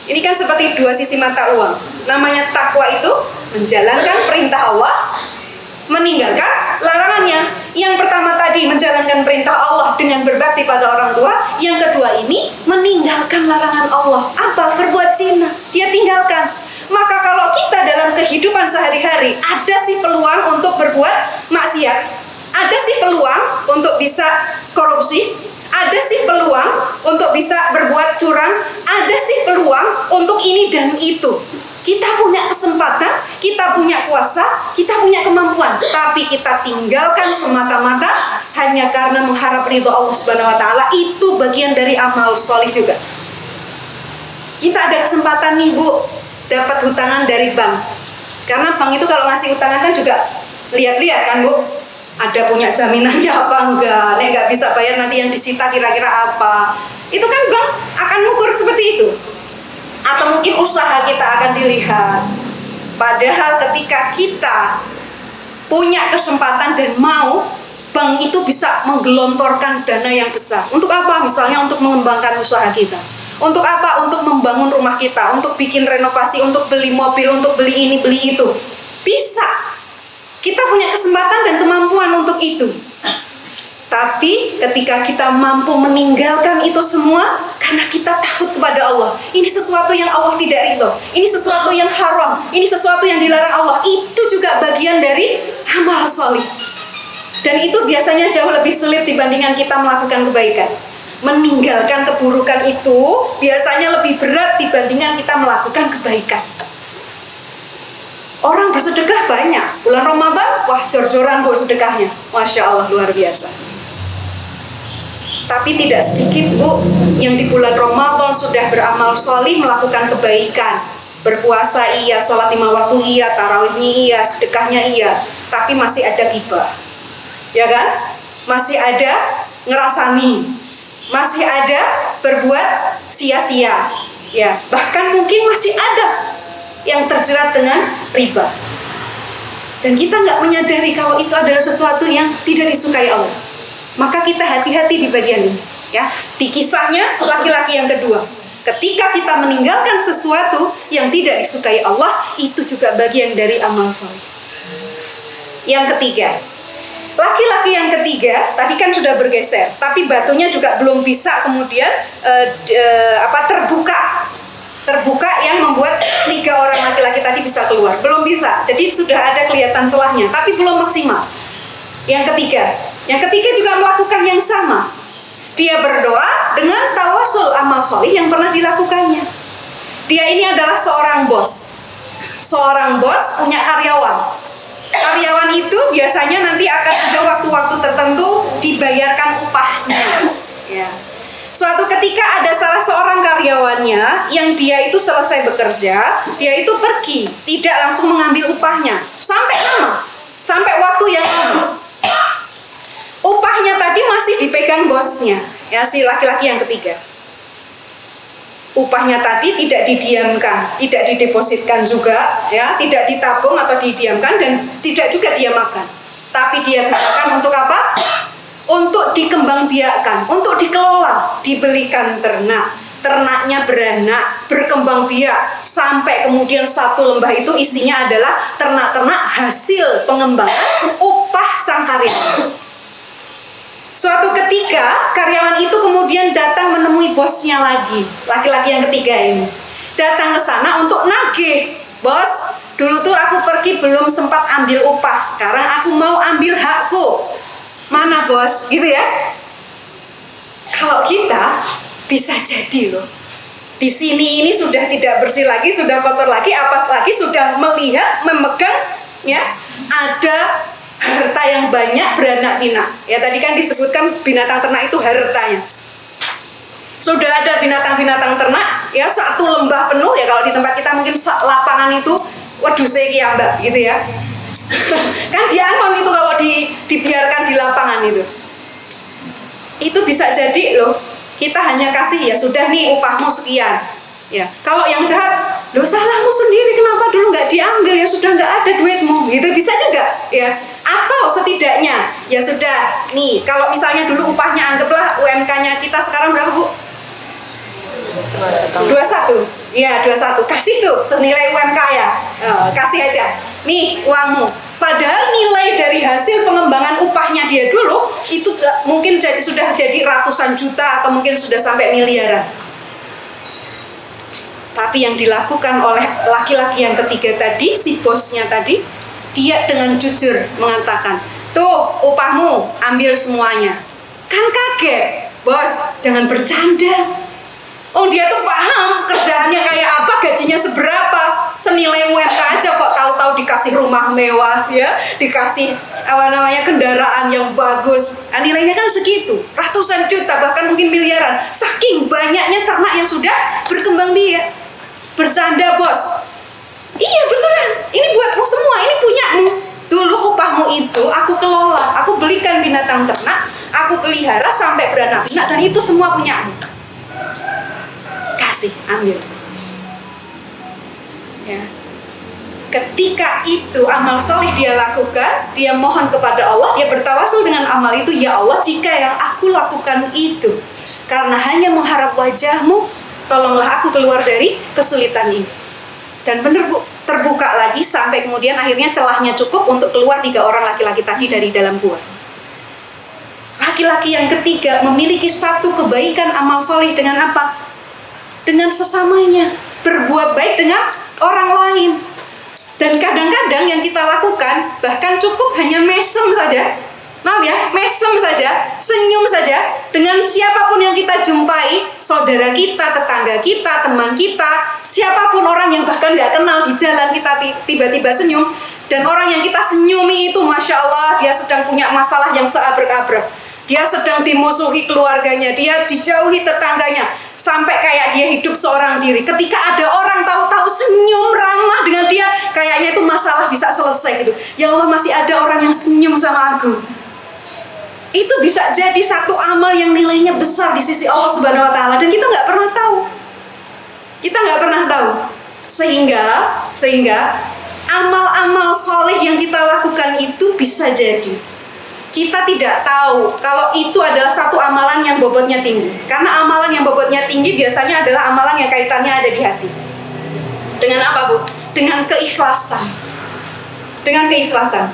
Ini kan seperti dua sisi mata uang. Namanya takwa itu menjalankan perintah Allah, meninggalkan larangannya. Yang pertama tadi menjalankan perintah Allah dengan berbakti pada orang tua. Yang kedua ini meninggalkan larangan Allah. Apa? Berbuat zina. Dia tinggalkan. Maka kalau kita dalam kehidupan sehari-hari ada sih peluang untuk berbuat maksiat, ada sih peluang untuk bisa korupsi, ada sih peluang untuk bisa berbuat curang, ada sih peluang untuk ini dan itu. Kita punya kesempatan, kita punya kuasa, kita punya kemampuan, tapi kita tinggalkan semata-mata hanya karena mengharap ridho Allah Subhanahu wa Ta'ala. Itu bagian dari amal solih juga. Kita ada kesempatan nih, Bu, dapat hutangan dari bank. Karena bank itu kalau ngasih hutangan kan juga lihat-lihat kan, Bu, ada punya jaminannya apa enggak, nek nggak bisa bayar nanti yang disita kira-kira apa. Itu kan bank akan mengukur seperti itu. atau mungkin usaha kita akan dilihat. Padahal ketika kita punya kesempatan dan mau, bank itu bisa menggelontorkan dana yang besar. Untuk apa? Misalnya untuk mengembangkan usaha kita. Untuk apa? Untuk membangun rumah kita, untuk bikin renovasi, untuk beli mobil, untuk beli ini, beli itu. Bisa. Kita punya kesempatan dan kemampuan untuk itu. Tapi ketika kita mampu meninggalkan itu semua karena kita takut kepada Allah, ini sesuatu yang Allah tidak ridho, ini sesuatu yang haram, ini sesuatu yang dilarang Allah, itu juga bagian dari amal solih. Dan itu biasanya jauh lebih sulit dibandingkan kita melakukan kebaikan. Meninggalkan keburukan itu biasanya lebih berat dibandingkan kita melakukan kebaikan. Orang bersedekah banyak. Bulan Ramadan, wah jor-joran bu sedekahnya. Masya Allah, luar biasa. Tapi tidak sedikit bu yang di bulan Ramadan sudah beramal solih, melakukan kebaikan. Berpuasa iya, sholat 5 waktu iya, tarawihnya iya, sedekahnya iya. Tapi masih ada ghibah. Ya kan? Masih ada ngerasani, masih ada berbuat sia-sia, ya bahkan mungkin masih ada yang terjerat dengan riba. Dan kita nggak menyadari kalau itu adalah sesuatu yang tidak disukai Allah. Maka kita hati-hati di bagian ini, ya. Di kisahnya laki-laki yang kedua, ketika kita meninggalkan sesuatu yang tidak disukai Allah, itu juga bagian dari amal soleh. Yang ketiga, laki-laki yang ketiga tadi kan sudah bergeser, tapi batunya juga belum bisa kemudian terbuka yang membuat 3 orang laki-laki tadi bisa keluar, belum bisa. Jadi sudah ada kelihatan celahnya, tapi belum maksimal. Yang ketiga juga melakukan yang sama. Dia berdoa dengan tawasul amal solih yang pernah dilakukannya. Dia ini adalah seorang bos. Seorang bos punya karyawan. Karyawan itu biasanya nanti akan ada waktu-waktu tertentu dibayarkan upahnya. Ya. Suatu ketika ada salah seorang karyawannya yang dia itu selesai bekerja, dia itu pergi, tidak langsung mengambil upahnya sampai lama, sampai waktu yang lama. Upahnya tadi masih dipegang bosnya, ya si laki-laki yang ketiga. Upahnya tadi tidak didiamkan, tidak didepositkan juga, ya, tidak ditabung atau didiamkan dan tidak juga dia makan. Tapi dia gunakan untuk apa? Untuk dikembangbiakkan, untuk dikelola, dibelikan ternak. Ternaknya beranak, berkembang biak sampai kemudian satu lembah itu isinya adalah ternak-ternak hasil pengembangan upah sang karyawan. Suatu ketika karyawan itu kemudian datang menemui bosnya lagi, laki-laki yang ketiga ini datang ke sana untuk nagih. Bos, dulu tuh aku pergi belum sempat ambil upah, sekarang aku mau ambil hakku. Mana bos? Gitu ya. Kalau kita bisa jadi loh, di sini ini sudah tidak bersih lagi, sudah kotor lagi, apalagi sudah melihat, memegang, ya ada harta yang banyak beranak pinak. Ya tadi kan disebutkan binatang ternak itu hartanya. Sudah ada binatang-binatang ternak, ya satu lembah penuh, ya kalau di tempat kita mungkin lapangan itu, waduh saya kiambak gitu ya. Kan dianon itu kalau dibiarkan di lapangan itu. Itu bisa jadi loh, kita hanya kasih ya sudah nih upahmu sekian. Ya, kalau yang jahat, loh salahmu sendiri, kenapa dulu nggak diambil, ya sudah nggak ada duitmu, gitu bisa juga, ya. Atau setidaknya, ya sudah nih, kalau misalnya dulu upahnya anggaplah UMK-nya kita sekarang berapa bu? 21, ya 21, kasih tuh senilai UMK ya, kasih aja, nih uangmu. Padahal nilai dari hasil pengembangan upahnya dia dulu itu mungkin sudah jadi ratusan juta atau mungkin sudah sampai miliaran. Tapi yang dilakukan oleh laki-laki yang ketiga tadi, si bosnya tadi, dia dengan jujur mengatakan, tuh upahmu ambil semuanya. Kan kaget, bos jangan bercanda. Oh dia tuh paham kerjaannya kayak apa, gajinya seberapa, senilai UMK aja kok tahu-tahu dikasih rumah mewah, ya, dikasih kendaraan yang bagus. Nah, nilainya kan segitu, ratusan juta bahkan mungkin miliaran. Saking banyaknya ternak yang sudah berkembang biak. Bercanda bos. Iya beneran, ini buatmu semua, ini punyamu. Dulu upahmu itu aku kelola, aku belikan binatang ternak, aku pelihara sampai beranak pinak dan itu semua punyamu. Kasih, ambil. Ya. Ketika itu amal soleh dia lakukan, dia mohon kepada Allah, dia bertawasul dengan amal itu, ya Allah, jika yang aku lakukan itu karena hanya mengharap wajahmu, tolonglah aku keluar dari kesulitan ini. Dan benar Bu, terbuka lagi sampai kemudian akhirnya celahnya cukup untuk keluar 3 orang laki-laki tadi dari dalam gua. Laki-laki yang ketiga memiliki satu kebaikan amal soleh dengan apa? Dengan sesamanya, berbuat baik dengan orang lain. Dan kadang-kadang yang kita lakukan bahkan cukup hanya mesem saja, maaf ya, mesem saja, senyum saja dengan siapapun yang kita jumpai, saudara kita, tetangga kita, teman kita, siapapun orang yang bahkan nggak kenal di jalan, kita tiba-tiba senyum. Dan orang yang kita senyumi itu, Masya Allah, dia sedang punya masalah yang seabrek-abrek. Dia sedang dimusuhi keluarganya, dia dijauhi tetangganya, sampai kayak dia hidup seorang diri. Ketika ada orang tahu-tahu senyum ramah dengan dia, kayaknya itu masalah bisa selesai gitu. Ya Allah, masih ada orang yang senyum sama aku. Itu bisa jadi satu amal yang nilainya besar di sisi Allah Subhanahu Wa Taala, dan kita nggak pernah tahu. Kita nggak pernah tahu. Sehingga amal-amal soleh yang kita lakukan itu bisa jadi kita tidak tahu kalau itu adalah satu amalan yang bobotnya tinggi. Karena amalan yang bobotnya tinggi biasanya adalah amalan yang kaitannya ada di hati. Dengan apa Bu? Dengan keikhlasan. Dengan keikhlasan.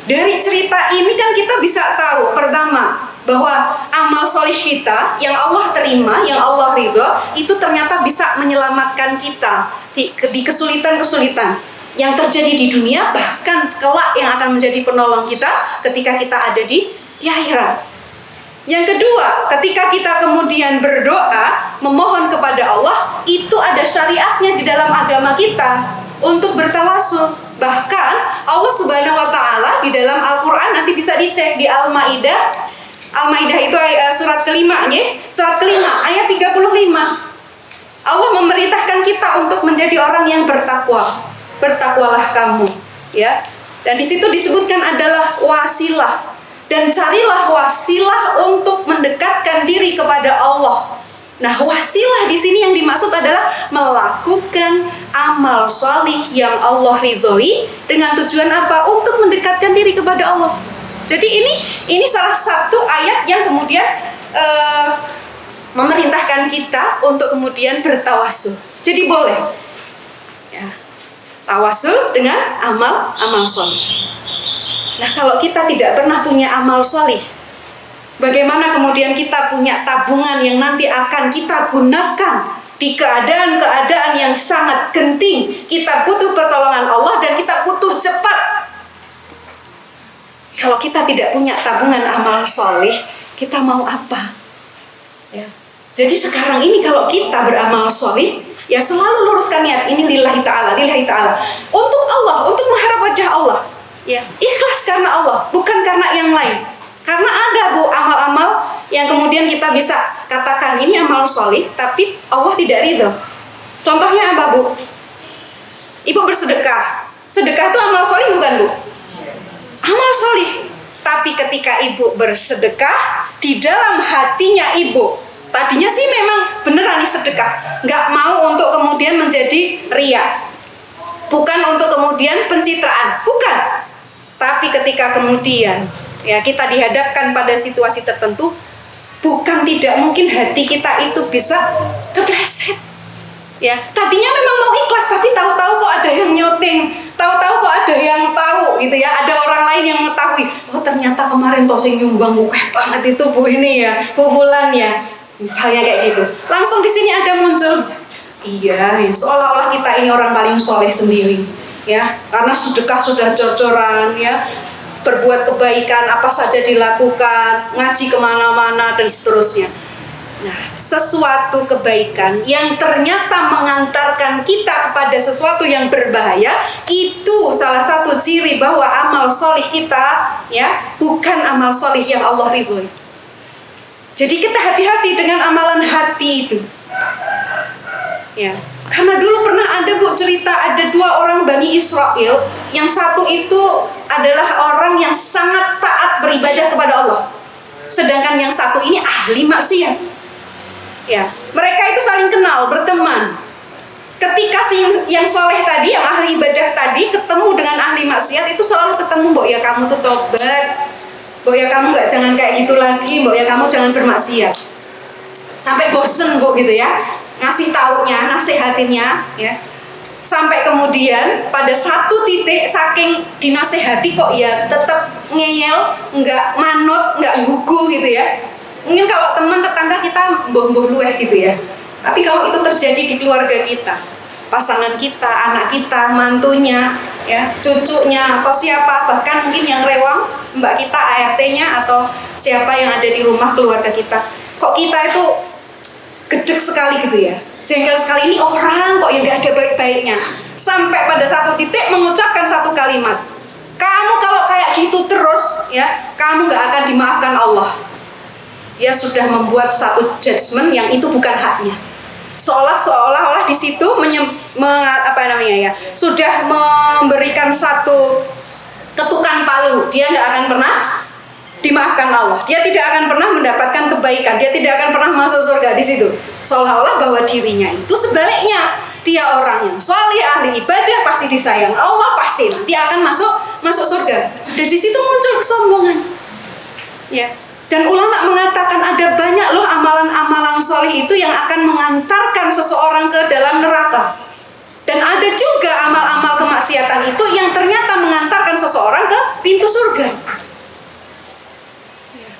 Dari cerita ini kan kita bisa tahu, pertama, bahwa amal soleh kita yang Allah terima, yang Allah ridho, itu ternyata bisa menyelamatkan kita di kesulitan-kesulitan yang terjadi di dunia, bahkan kelak yang akan menjadi penolong kita ketika kita ada di akhirat. Yang kedua, ketika kita kemudian berdoa, memohon kepada Allah, itu ada syariatnya di dalam agama kita untuk bertawasul. Bahkan Allah Subhanahu Wa Taala di dalam Al-Quran, nanti bisa dicek di Al-Maidah. Al-Maidah itu surat kelima, surat kelima ayat 35. Allah memerintahkan kita untuk menjadi orang yang bertakwa. Bertakwalah kamu, ya. Dan di situ disebutkan adalah wasilah, dan carilah wasilah untuk mendekatkan diri kepada Allah. Nah, wasilah di sini yang dimaksud adalah melakukan amal salih yang Allah ridhoi dengan tujuan apa? Untuk mendekatkan diri kepada Allah. Jadi ini salah satu ayat yang kemudian memerintahkan kita untuk kemudian bertawasul. Jadi boleh, ya, tawasul dengan amal solih. Nah, kalau kita tidak pernah punya amal solih, bagaimana kemudian kita punya tabungan yang nanti akan kita gunakan di keadaan-keadaan yang sangat genting, kita butuh pertolongan Allah dan kita butuh cepat. Kalau kita tidak punya tabungan amal solih, kita mau apa? Ya. Jadi sekarang ini kalau kita beramal solih, ya selalu luruskan niat ini lillahi ta'ala, untuk Allah, untuk mengharap wajah Allah, ya, ikhlas karena Allah, bukan karena yang lain. Karena ada Bu amal-amal yang kemudian kita bisa katakan ini amal solih, tapi Allah tidak ridho. Contohnya apa Bu? Ibu bersedekah. Sedekah itu amal solih bukan Bu? Amal solih. Tapi ketika ibu bersedekah, di dalam hatinya ibu, tadinya sih memang beneran nih sedekah, nggak mau untuk kemudian menjadi riya, bukan untuk kemudian pencitraan, bukan. Tapi ketika kemudian ya kita dihadapkan pada situasi tertentu, bukan tidak mungkin hati kita itu bisa kepleset. Ya, tadinya memang mau ikhlas, tapi tahu-tahu kok ada yang nyoting, tahu-tahu kok ada yang tahu gitu ya, ada orang lain yang mengetahui, oh ternyata kemarin toh sing nyumbang banget itu Bu ini ya, Bu Fulan ya. Misalnya kayak gitu. Langsung di sini ada muncul, iya, ya, seolah-olah kita ini orang paling soleh sendiri, ya, karena sedekah sudah cor-coran, ya, berbuat kebaikan apa saja dilakukan, ngaji kemana-mana dan seterusnya. Nah, sesuatu kebaikan yang ternyata mengantarkan kita kepada sesuatu yang berbahaya, itu salah satu ciri bahwa amal solih kita, ya, bukan amal solih yang Allah ridhoi. Jadi kita hati-hati dengan amalan hati itu. Ya, karena dulu pernah ada Bu cerita, ada 2 orang Bani Israel, yang satu itu adalah orang yang sangat taat beribadah kepada Allah, sedangkan yang satu ini ahli maksiat. Ya, mereka itu saling kenal, berteman. Ketika si yang soleh tadi, yang ahli ibadah tadi ketemu dengan ahli maksiat, itu selalu ketemu, Mbok ya kamu tuh tobat, Mbok ya kamu nggak jangan kayak gitu lagi, Mbok ya kamu jangan bermaksiat. Sampai bosen Mbok gitu ya, ngasih taunya, nasihatinnya ya. Sampai kemudian pada satu titik saking dinasehati kok ya tetap ngeyel, nggak manut, nggak gugu gitu ya. Mungkin kalau teman tetangga kita mbah-mbah luweh gitu ya. Tapi kalau itu terjadi di keluarga kita, pasangan kita, anak kita, mantunya, ya, cucunya, atau siapa, bahkan mungkin yang rewang, mbak kita, ART-nya, atau siapa yang ada di rumah keluarga kita, kok kita itu gedek sekali gitu ya, jengkel sekali, ini orang kok yang gak ada baik-baiknya, sampai pada satu titik mengucapkan satu kalimat, kamu kalau kayak gitu terus, ya, kamu gak akan dimaafkan Allah. Dia sudah membuat satu judgement yang itu bukan haknya. Seolah-olah di situ sudah memberikan satu ketukan palu. Dia tidak akan pernah dimaafkan Allah. Dia tidak akan pernah mendapatkan kebaikan. Dia tidak akan pernah masuk surga di situ. Seolah-olah bahwa dirinya itu sebaliknya. Dia orang yang soleh, ahli ibadah, pasti disayang Allah, pasti dia akan masuk surga. Dan di situ muncul kesombongan. Ya. Dan ulama mengatakan ada banyak loh amalan-amalan soleh itu yang akan mengantarkan seseorang ke dalam neraka. Dan ada juga amal-amal kemaksiatan itu yang ternyata mengantarkan seseorang ke pintu surga.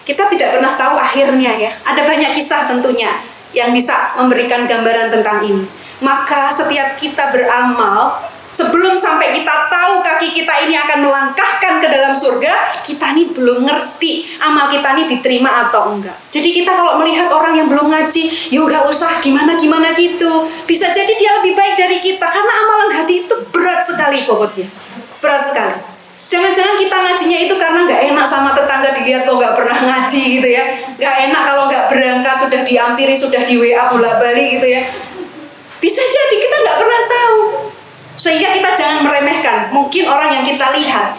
Kita tidak pernah tahu akhirnya ya. Ada banyak kisah tentunya yang bisa memberikan gambaran tentang ini. Maka setiap kita beramal, sebelum sampai kita tahu kaki kita ini akan melangkahkan ke dalam surga, kita ini belum ngerti amal kita ini diterima atau enggak. Jadi kita kalau melihat orang yang belum ngaji, yuk gak usah gimana-gimana gitu. Bisa jadi dia lebih baik dari kita, karena amalan hati itu berat sekali bobotnya. Berat sekali. Jangan-jangan kita ngajinya itu karena gak enak sama tetangga dilihat kok gak pernah ngaji gitu ya. Gak enak kalau gak berangkat, sudah diampiri, sudah di WA bolak-balik gitu ya. Bisa jadi kita gak pernah tahu. Sehingga kita jangan meremehkan mungkin orang yang kita lihat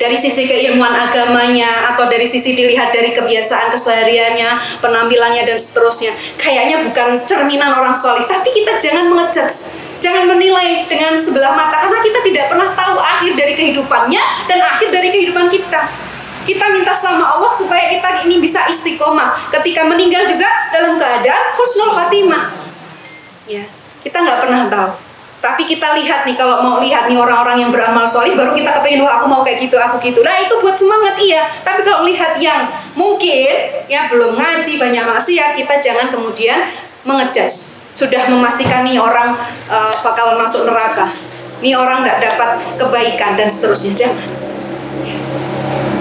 dari sisi keilmuan agamanya, atau dari sisi dilihat dari kebiasaan kesehariannya, penampilannya dan seterusnya, kayaknya bukan cerminan orang soleh. Tapi kita jangan mengejudge, jangan menilai dengan sebelah mata, karena kita tidak pernah tahu akhir dari kehidupannya dan akhir dari kehidupan kita. Kita minta sama Allah supaya kita ini bisa istiqomah ketika meninggal juga dalam keadaan husnul khatimah. Ya, kita nggak pernah tahu. Tapi kita lihat nih, kalau mau lihat nih orang-orang yang beramal soleh, baru kita kepengen, wah aku mau kayak gitu, aku gitu. Nah itu buat semangat iya. Tapi kalau lihat yang mungkin ya belum ngaji, banyak maksiat, kita jangan kemudian mengejudge. Sudah memastikan nih orang bakalan masuk neraka, nih orang nggak dapat kebaikan dan seterusnya, jangan.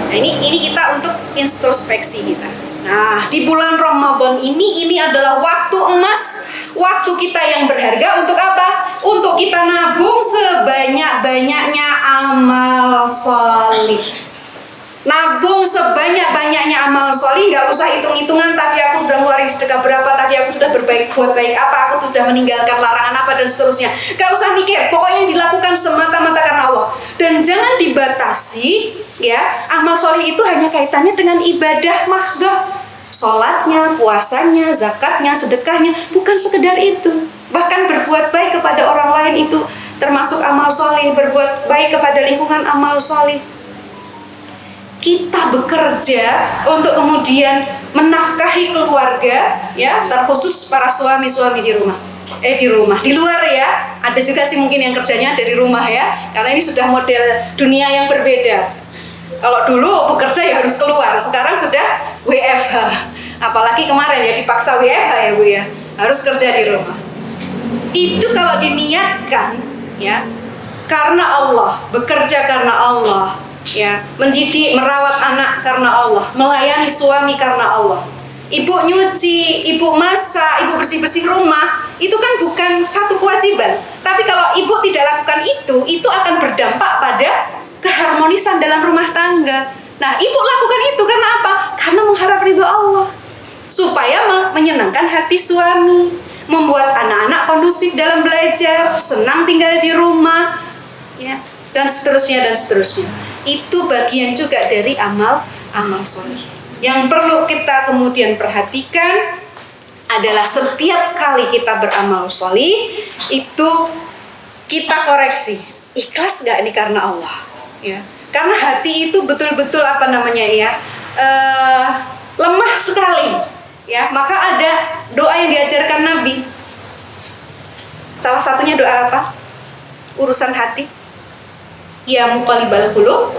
Nah ini kita untuk introspeksi kita. Nah di bulan Ramadan ini adalah waktu emas, waktu kita yang berharga untuk apa? Untuk kita nabung sebanyak-banyaknya amal solih. Nabung sebanyak-banyaknya amal solih, nggak usah hitung-hitungan. Tadi aku sudah ngeluarin sedekah berapa, tadi aku sudah buat baik apa, aku sudah meninggalkan larangan apa dan seterusnya. Nggak usah mikir, pokoknya dilakukan semata-mata karena Allah. Dan jangan dibatasi, ya. Amal solih itu hanya kaitannya dengan ibadah mahdoh. Sholatnya, puasanya, zakatnya, sedekahnya, bukan sekedar itu. Bahkan berbuat baik kepada orang lain itu termasuk amal soleh. Berbuat baik kepada lingkungan amal soleh. Kita bekerja untuk kemudian menafkahi keluarga, ya, terkhusus para suami-suami di rumah. Di luar ya, ada juga sih mungkin yang kerjanya dari rumah ya, karena ini sudah model dunia yang berbeda. Kalau dulu bekerja ya harus keluar, sekarang sudah WFH. Apalagi kemarin ya dipaksa WFH ya Bu ya, harus kerja di rumah. Itu kalau diniatkan ya, karena Allah, bekerja karena Allah, ya, mendidik, merawat anak karena Allah, melayani suami karena Allah. Ibu nyuci, ibu masak, ibu bersih-bersih rumah, itu kan bukan satu kewajiban. Tapi kalau ibu tidak lakukan itu akan berdampak pada keharmonisan dalam rumah tangga. Nah, ibu lakukan itu karena apa? Karena mengharap ridho Allah, supaya menyenangkan hati suami, membuat anak-anak kondusif dalam belajar, senang tinggal di rumah, ya, dan seterusnya dan seterusnya. Itu bagian juga dari amal soleh yang perlu kita kemudian perhatikan. adalah setiap kali kita beramal sholih itu kita koreksi, ikhlas gak ini karena Allah, ya. Karena hati itu betul-betul lemah sekali, ya. Maka ada doa yang diajarkan Nabi. Salah satunya doa apa? Urusan hati. Ya muqallibal qulub,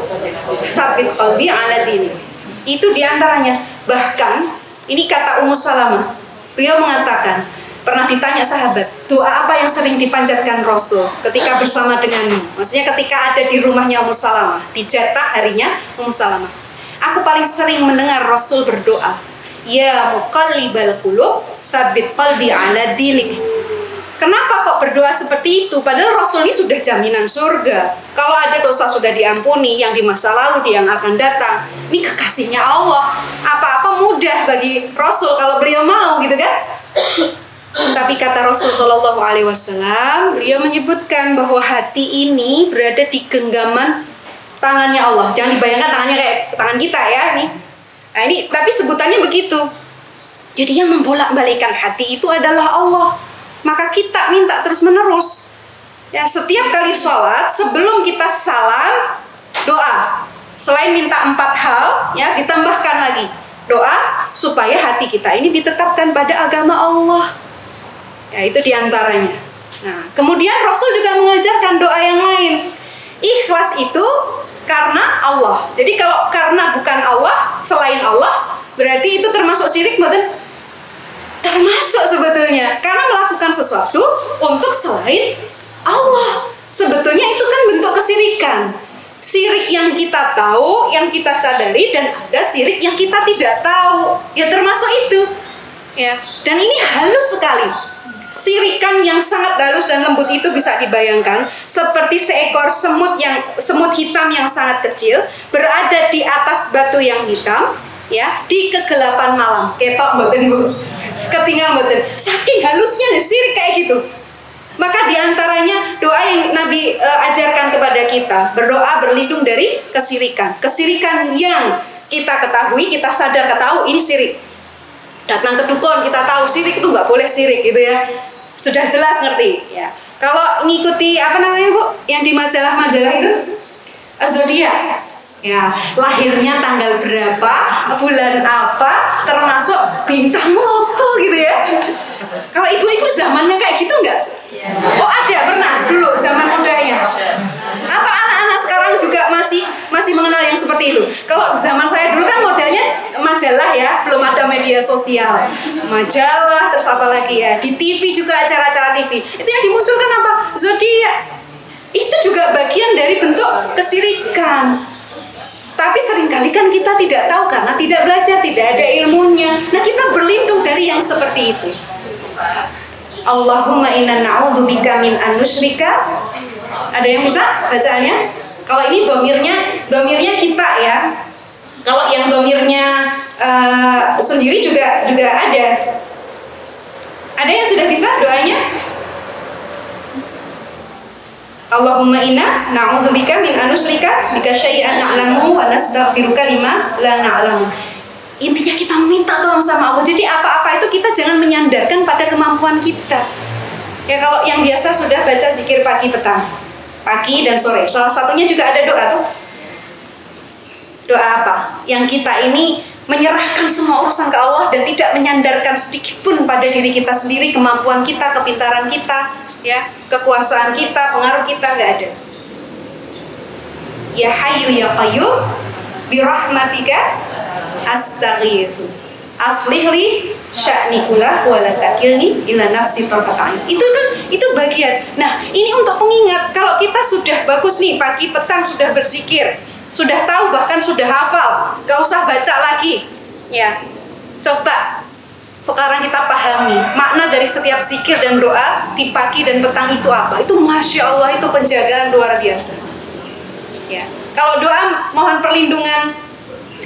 tsabbit qalbi ala dinik. Itu diantaranya. Bahkan ini kata Ummu Salamah. Beliau mengatakan, pernah ditanya sahabat, doa apa yang sering dipanjatkan Rasul ketika bersama denganmu? Maksudnya ketika ada di rumahnya Ummu Salamah, di jatah harinya Ummu Salamah. Aku paling sering mendengar Rasul berdoa, ya muqallibal qulub, tsabbit qalbi ala dinik. Kenapa kok berdoa seperti itu? Padahal Rasul ini sudah jaminan surga. Kalau ada dosa sudah diampuni, yang di masa lalu, yang akan datang. Ini kekasihnya Allah. Apa-apa mudah bagi Rasul kalau beliau mau, gitu kan? Tapi kata Rasul Shallallahu Alaihi Wasallam, beliau menyebutkan bahwa hati ini berada di genggaman tangannya Allah. Jangan dibayangkan tangannya kayak tangan kita ya, nih. Nah ini, tapi sebutannya begitu. Jadi yang membolak-balikan hati itu adalah Allah. Maka kita minta terus-menerus. Ya, setiap kali sholat, sebelum kita salam, doa. Selain minta 4 hal, ya, ditambahkan lagi doa supaya hati kita ini ditetapkan pada agama Allah. Ya, itu diantaranya. Nah, kemudian Rasul juga mengajarkan doa yang lain. Ikhlas itu karena Allah. Jadi kalau karena bukan Allah, selain Allah, berarti itu termasuk syirik, betul? Termasuk sebetulnya, karena melakukan sesuatu untuk selain Allah. Sebetulnya itu kan bentuk kesirikan. Sirik yang kita tahu, yang kita sadari, dan ada sirik yang kita tidak tahu. Ya termasuk itu. Ya, dan ini halus sekali. Sirikan yang sangat halus dan lembut itu bisa dibayangkan seperti seekor semut hitam yang sangat kecil berada di atas batu yang hitam, ya, di kegelapan malam. Ketok mboten Bu. Ketinggalan mboten. Saking halusnya sirik kayak gitu. Maka diantaranya doa yang Nabi ajarkan kepada kita, berdoa berlindung dari kesirikan. Kesirikan yang kita ketahui, kita sadar ketahui ini sirik. Datang ke dukun kita tahu sirik itu nggak boleh sirik gitu ya. Sudah jelas ngerti ya. Kalau ngikuti apa namanya Bu? Yang di majalah-majalah itu zodiak. Ya, lahirnya tanggal berapa, bulan apa, termasuk bintangmu apa gitu ya. Kalau ibu-ibu zamannya kayak gitu enggak? Oh ada, pernah dulu zaman mudanya. Atau anak-anak sekarang juga masih mengenal yang seperti itu. Kalau zaman saya dulu kan modelnya majalah ya, belum ada media sosial. Majalah, terus apa lagi ya, di TV juga acara-acara TV. Itu yang dimunculkan apa? Zodiak. Itu juga bagian dari bentuk kesirikan. Tapi seringkali kan kita tidak tahu karena tidak belajar, tidak ada ilmunya. Nah kita berlindung dari yang seperti itu. Allahumma inna na'udzubika min an nusyrika. Ada yang bisa bacaannya? Kalau ini domirnya kita ya. Kalau yang domirnya sendiri juga ada. Ada yang sudah bisa doanya? Allahumma inna na'udzubika min an nusyrika bika syai'an na'lamu wa nastaghfiruka lima la na'lamu. Intinya kita minta tolong sama Allah. Jadi apa-apa itu kita jangan menyandarkan pada kemampuan kita. Ya kalau yang biasa sudah baca zikir pagi petang, pagi dan sore. Salah satunya juga ada doa tuh. Doa apa? Yang kita ini menyerahkan semua urusan ke Allah dan tidak menyandarkan sedikit pun pada diri kita sendiri, kemampuan kita, kepintaran kita, ya, kekuasaan kita, pengaruh kita, nggak ada. Ya Hayyu ya Qayyum bi rahmatika astaghitsu aslih li sya'ni kullah wa la takilni ila nafsi tarfata'in. Itu bagian. Nah, ini untuk pengingat kalau kita sudah bagus nih pagi petang sudah berzikir, sudah tahu bahkan sudah hafal, gak usah baca lagi. Ya. Coba sekarang kita pahami makna dari setiap zikir dan doa di pagi dan petang itu apa. Itu Masya Allah, itu penjagaan luar biasa. Ya. Kalau doa mohon perlindungan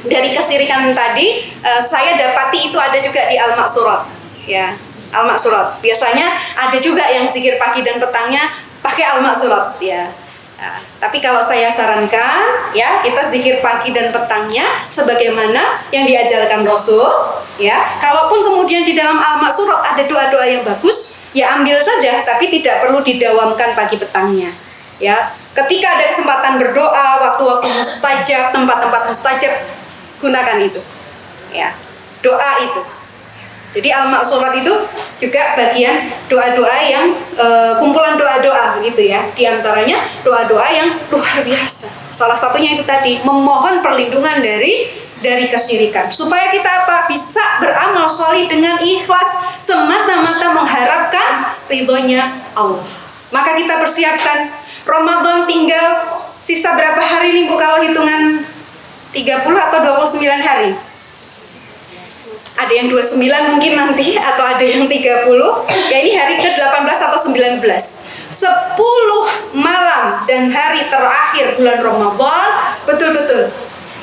dari kesirikan tadi, saya dapati itu ada juga di Al-Maqsurat. Ya, Al-Maqsurat. Biasanya ada juga yang zikir pagi dan petangnya pakai Al-Maqsurat. Ya. Nah, tapi kalau saya sarankan ya kita zikir pagi dan petangnya sebagaimana yang diajarkan Rasul ya. Kalaupun kemudian di dalam Al-Maksurat ada doa-doa yang bagus, ya ambil saja tapi tidak perlu didawamkan pagi petangnya. Ya, ketika ada kesempatan berdoa, waktu-waktu mustajab, tempat-tempat mustajab, gunakan itu. Ya, doa itu. Jadi Al-Maksurat itu juga bagian doa-doa yang kumpulan doa-doa begitu ya. Di antaranya doa-doa yang luar biasa. Salah satunya itu tadi memohon perlindungan dari kesyirikan. Supaya kita apa? Bisa beramal sholih dengan ikhlas semata-mata mengharapkan ridhonya Allah. Maka kita persiapkan Ramadan tinggal sisa berapa hari nih Bu kalau hitungan 30 atau 29 hari? Ada yang 29 mungkin nanti atau ada yang 30. Ya ini hari ke-18 atau 19. 10 malam dan hari terakhir bulan Ramadan, betul-betul.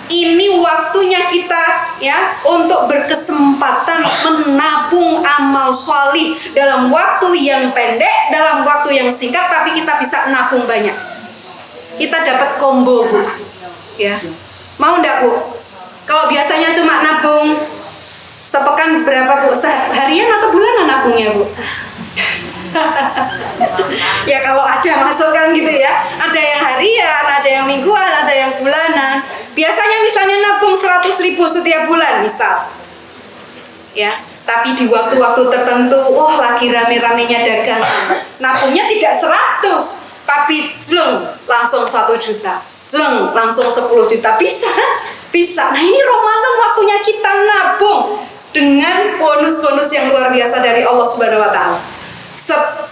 Ini waktunya kita ya untuk berkesempatan menabung amal sholih dalam waktu yang pendek, dalam waktu yang singkat, tapi kita bisa nabung banyak. Kita dapat combo Bu. Ya. Mau enggak Bu? Kalau biasanya cuma nabung sepekan berapa Bu? Harian atau bulanan nabungnya Bu? Ya kalau ada masukkan gitu ya. Ada yang harian, ada yang mingguan, ada yang bulanan. Biasanya misalnya nabung 100.000 setiap bulan misal. Ya, tapi di waktu-waktu tertentu, lagi rame-ramenya dagangan. Nabungnya tidak 100, tapi langsung 1 juta. Langsung 10 juta. Bisa. Nah ini Ramadan waktunya kita nabung dengan bonus-bonus yang luar biasa dari Allah Subhanahu wa taala. 10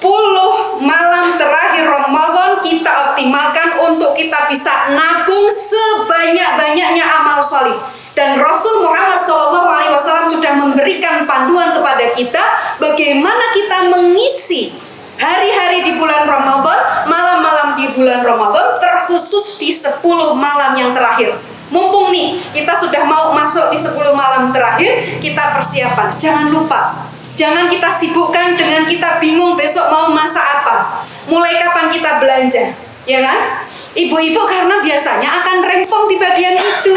malam terakhir Ramadan kita optimalkan untuk kita bisa nabung sebanyak-banyaknya amal sholih. Dan Rasul Muhammad SAW sudah memberikan panduan kepada kita bagaimana kita mengisi hari-hari di bulan Ramadan, malam-malam di bulan Ramadan, terkhusus di 10 malam yang terakhir. Mumpung nih kita sudah mau masuk di 10 malam terakhir, kita persiapan. Jangan lupa, jangan kita sibukkan dengan kita bingung besok mau masak apa, mulai kapan kita belanja, ya kan? Ibu-ibu karena biasanya akan rempong di bagian itu.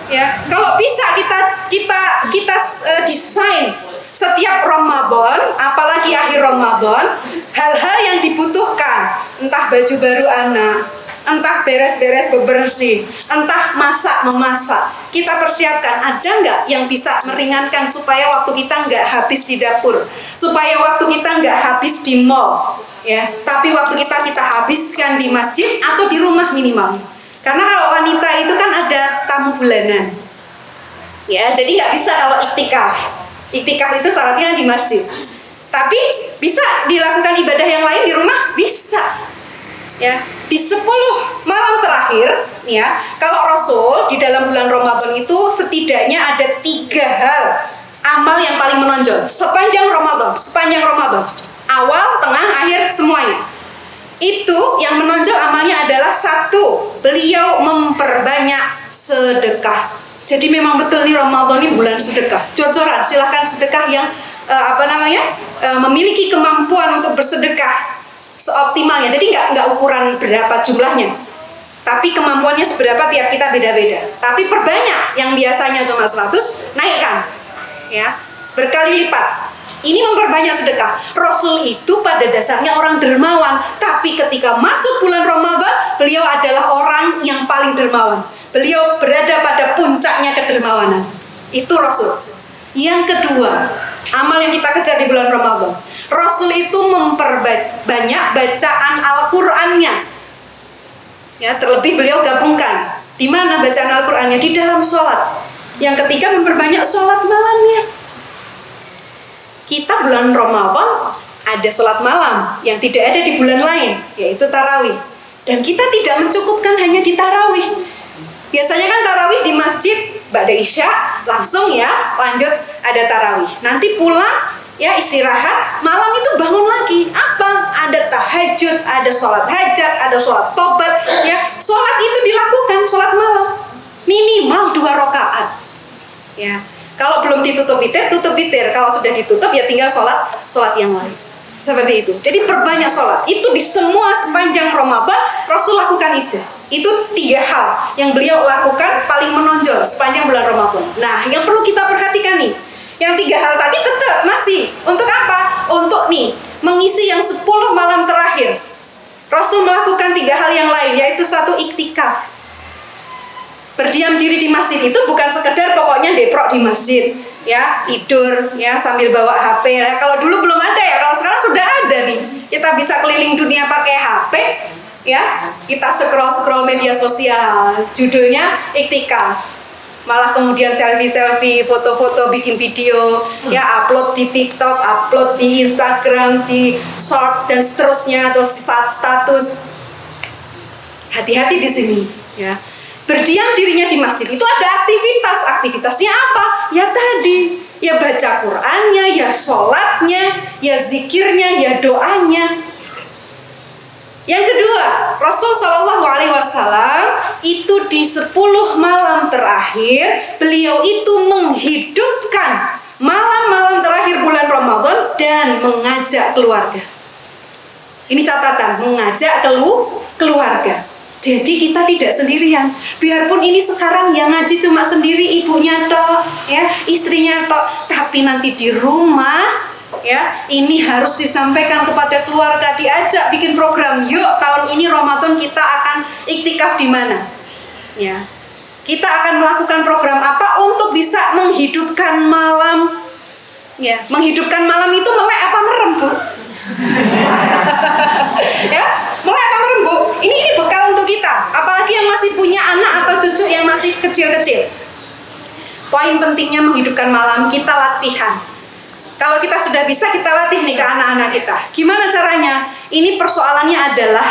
Ya, kalau bisa kita desain setiap Ramadan, apalagi akhir Ramadan, hal-hal yang dibutuhkan, entah baju baru anak, entah beres-beres bebersih, entah memasak, kita persiapkan. Ada nggak yang bisa meringankan supaya waktu kita nggak habis di dapur, supaya waktu kita nggak habis di mall, ya, tapi waktu kita habiskan di masjid atau di rumah minimal. Karena kalau wanita itu kan ada tamu bulanan, ya, jadi nggak bisa kalau iktikaf. Iktikaf itu syaratnya di masjid, tapi bisa dilakukan ibadah yang lain di rumah, bisa. Ya, di 10 malam terakhir, ya, kalau Rasul di dalam bulan Ramadan itu setidaknya ada 3 hal amal yang paling menonjol sepanjang Ramadan, awal, tengah, akhir, semuanya. Itu yang menonjol amalnya adalah 1, beliau memperbanyak sedekah. Jadi memang betul nih Ramadan ini bulan sedekah. Jor-joran, silahkan sedekah yang memiliki kemampuan untuk bersedekah seoptimalnya. Jadi nggak ukuran berapa jumlahnya, tapi kemampuannya seberapa tiap kita beda-beda. Tapi perbanyak, yang biasanya cuma 100, naikkan, ya, berkali lipat. Ini memperbanyak sedekah. Rasul itu pada dasarnya orang dermawan, tapi ketika masuk bulan Ramadan, beliau adalah orang yang paling dermawan. Beliau berada pada puncaknya kedermawanan. Itu Rasul. Yang kedua, amal yang kita kejar di bulan Ramadan, Rasul itu memperbanyak bacaan Al-Qur'annya. Ya, terlebih beliau gabungkan. Di mana bacaan Al-Qur'annya? Di dalam sholat. Yang ketiga, memperbanyak sholat malamnya. Kita bulan Ramadan ada sholat malam yang tidak ada di bulan lain, yaitu tarawih. Dan kita tidak mencukupkan hanya di tarawih. Biasanya kan tarawih di masjid, ba'da isya langsung ya lanjut ada tarawih. Nanti pulang ya istirahat, malam itu bangun lagi. Apa? Ada tahajud, ada sholat hajat, ada sholat tobat. Ya, sholat itu dilakukan, sholat malam minimal 2 rakaat. Ya, kalau belum ditutup witir, tutup witir. Kalau sudah ditutup ya tinggal sholat yang lain. Seperti itu. Jadi perbanyak sholat. Itu di semua sepanjang Ramadan Rasul lakukan itu. Itu 3 hal yang beliau lakukan paling menonjol sepanjang bulan Ramadan. Nah, yang perlu kita perhatikan nih, yang 3 hal tadi tetap masih untuk apa? Untuk mengisi yang 10 malam terakhir. Rasul melakukan 3 hal yang lain, yaitu 1 iktikaf. Berdiam diri di masjid itu bukan sekedar pokoknya deprok di masjid, ya, tidur, ya, sambil bawa HP. Ya, kalau dulu belum ada ya, kalau sekarang sudah ada nih. Kita bisa keliling dunia pakai HP, ya. Kita scroll media sosial, judulnya iktikaf. Malah kemudian selfie, foto-foto, bikin video, ya, upload di TikTok, upload di Instagram, di short dan seterusnya, atau status. Hati-hati di sini, ya. Berdiam dirinya di masjid itu ada aktivitasnya apa? Ya tadi, ya baca Qur'annya, ya sholatnya, ya zikirnya, ya doanya. Yang kedua, Rasul Shallallahu Alaihi Wasallam itu di 10 malam terakhir beliau itu menghidupkan malam-malam terakhir bulan Ramadan dan mengajak keluarga. Ini catatan, mengajak keluarga. Jadi kita tidak sendirian. Biarpun ini sekarang yang ngaji cuma sendiri, ibunya tok, ya, istrinya tok, tapi nanti di rumah, ya, ini harus disampaikan kepada keluarga, diajak bikin program. Yuk, tahun ini Ramadan kita akan iktikaf di mana? Ya. Kita akan melakukan program apa untuk bisa menghidupkan malam? Ya, menghidupkan malam itu melek apa merem, Bu? Ya, melek apa merem, Bu? Ini bekal untuk kita. Apalagi yang masih punya anak atau cucu yang masih kecil-kecil. Poin pentingnya menghidupkan malam, kita latihan. Kalau kita sudah bisa, kita latih nih ke anak-anak kita. Gimana caranya? Ini persoalannya adalah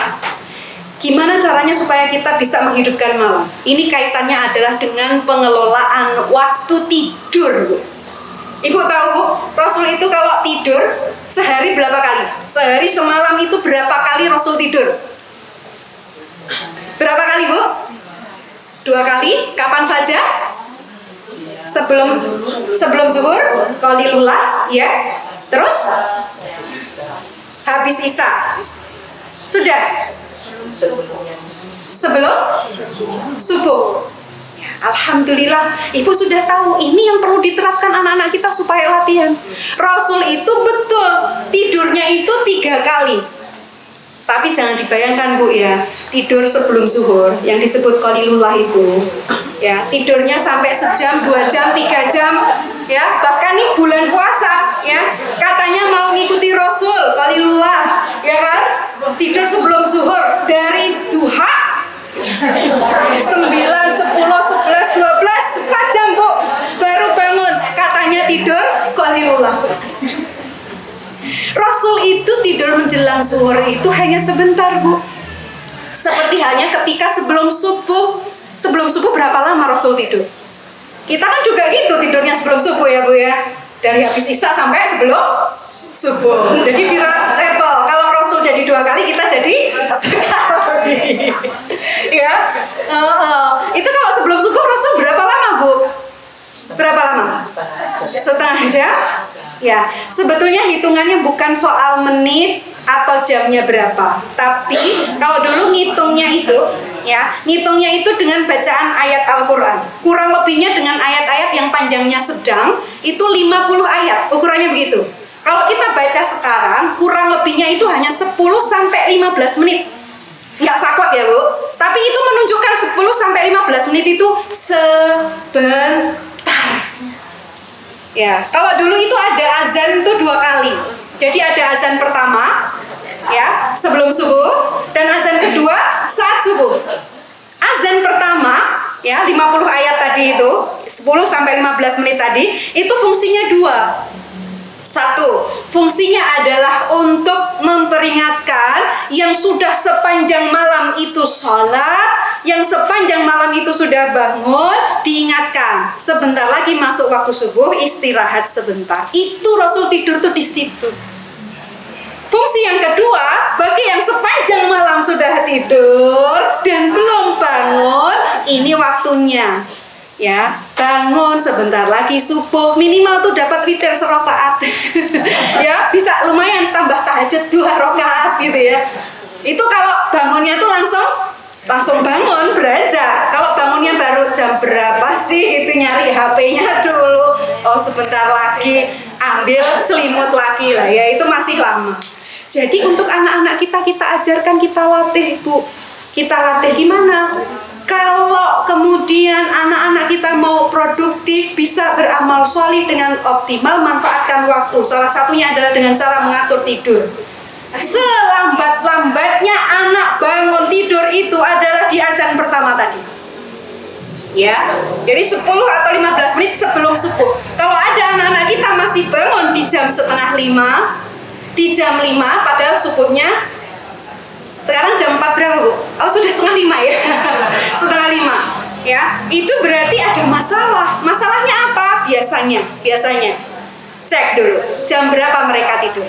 gimana caranya supaya kita bisa menghidupkan malam. Ini kaitannya adalah dengan pengelolaan waktu tidur, Bu. Ibu tahu, Bu, Rasul itu kalau tidur sehari berapa kali? Sehari semalam itu berapa kali Rasul tidur? Berapa kali, Bu? 2 kali. Kapan saja? Sebelum zuhur, qalilullah, ya. Terus habis isya. Sudah. Sebelum subuh. Alhamdulillah, Ibu sudah tahu ini yang perlu diterapkan anak-anak kita supaya latihan. Rasul itu betul tidurnya itu 3 kali. Tapi jangan dibayangkan, Bu, ya, tidur sebelum zuhur yang disebut qalilullah itu, ya, tidurnya sampai sejam, 2 jam, 3 jam, ya, bahkan nih bulan puasa, ya, katanya mau ngikuti Rasul qalilullah, ya kan, tidur sebelum zuhur dari duha 9, 10, 11, 12, 4 jam, Bu, baru bangun, katanya tidur qalilullah. Rasul itu tidur menjelang zuhur itu hanya sebentar, Bu. Seperti halnya ketika sebelum subuh. Sebelum subuh berapa lama Rasul tidur? Kita kan juga gitu tidurnya sebelum subuh, ya, Bu, ya. Dari habis isya sampai sebelum subuh. Jadi direpel. Kalau Rasul jadi 2 kali, kita jadi sekali. Ya. Itu kalau sebelum subuh Rasul berapa lama, Bu? Berapa lama? Setengah jam. Ya, sebetulnya hitungannya bukan soal menit atau jamnya berapa, tapi kalau dulu ngitungnya itu dengan bacaan ayat Al-Quran. Kurang lebihnya dengan ayat-ayat yang panjangnya sedang, itu 50 ayat, ukurannya begitu. Kalau kita baca sekarang, kurang lebihnya itu hanya 10-15 menit. Nggak sakot ya, Bu, tapi itu menunjukkan 10-15 menit itu sebentar. Ya, kalau dulu itu ada azan tuh 2 kali. Jadi ada azan pertama, ya, sebelum subuh, dan azan kedua saat subuh. Azan pertama, ya, 50 ayat tadi itu, 10-15 menit tadi, itu fungsinya 2. 1, fungsinya adalah untuk memperingatkan yang sudah sepanjang malam itu sholat, yang sepanjang malam itu sudah bangun, diingatkan sebentar lagi masuk waktu subuh, istirahat sebentar. Itu Rasul tidur tuh di situ. Fungsi yang kedua, bagi yang sepanjang malam sudah tidur dan belum bangun, ini waktunya. Ya, bangun sebentar lagi subuh, minimal tuh dapat witir serakaat. Ya, bisa lumayan tambah tahajud 2 rakaat gitu ya. Itu kalau bangunnya tuh langsung bangun beranjak. Kalau bangunnya baru jam berapa sih, itu nyari HP-nya dulu. Oh, sebentar lagi ambil selimut lagi lah ya, itu masih lama. Jadi untuk anak-anak kita ajarkan, kita latih, Bu. Kita latih gimana? Kalau kemudian anak-anak kita mau produktif, bisa beramal sholih dengan optimal, manfaatkan waktu. Salah satunya adalah dengan cara mengatur tidur. Selambat-lambatnya anak bangun tidur itu adalah di azan pertama tadi. Ya, jadi 10 atau 15 menit sebelum subuh. Kalau ada anak-anak kita masih bangun di jam 4:30, di jam 5, padahal subuhnya sekarang jam 4 berapa, Bu? Oh, sudah 4:30 ya. 4:30 ya. Itu berarti ada masalah. Masalahnya apa? Biasanya cek dulu jam berapa mereka tidur.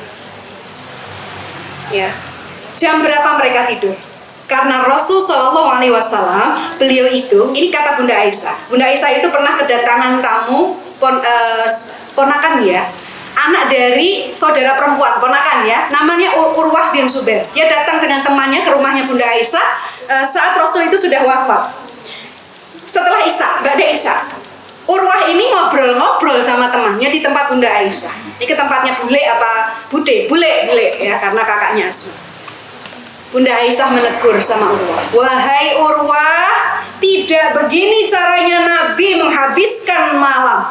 Ya, jam berapa mereka tidur? Karena Rasul Shallallahu Alaihi Wasallam, beliau itu, ini kata Bunda Aisyah. Bunda Aisyah itu pernah kedatangan tamu ponakan ya, anak dari saudara perempuan, ponakan ya, namanya Urwah bin Zubair. Dia datang dengan temannya ke rumahnya Bunda Aisyah saat Rasul itu sudah wafat. Setelah Ba'da Isya, Urwah ini ngobrol-ngobrol sama temannya di tempat Bunda Aisyah. Ini ke tempatnya bule ya, karena kakaknya asuh. Bunda Aisyah menegur sama Urwah. Wahai Urwah, tidak begini caranya Nabi menghabiskan malam.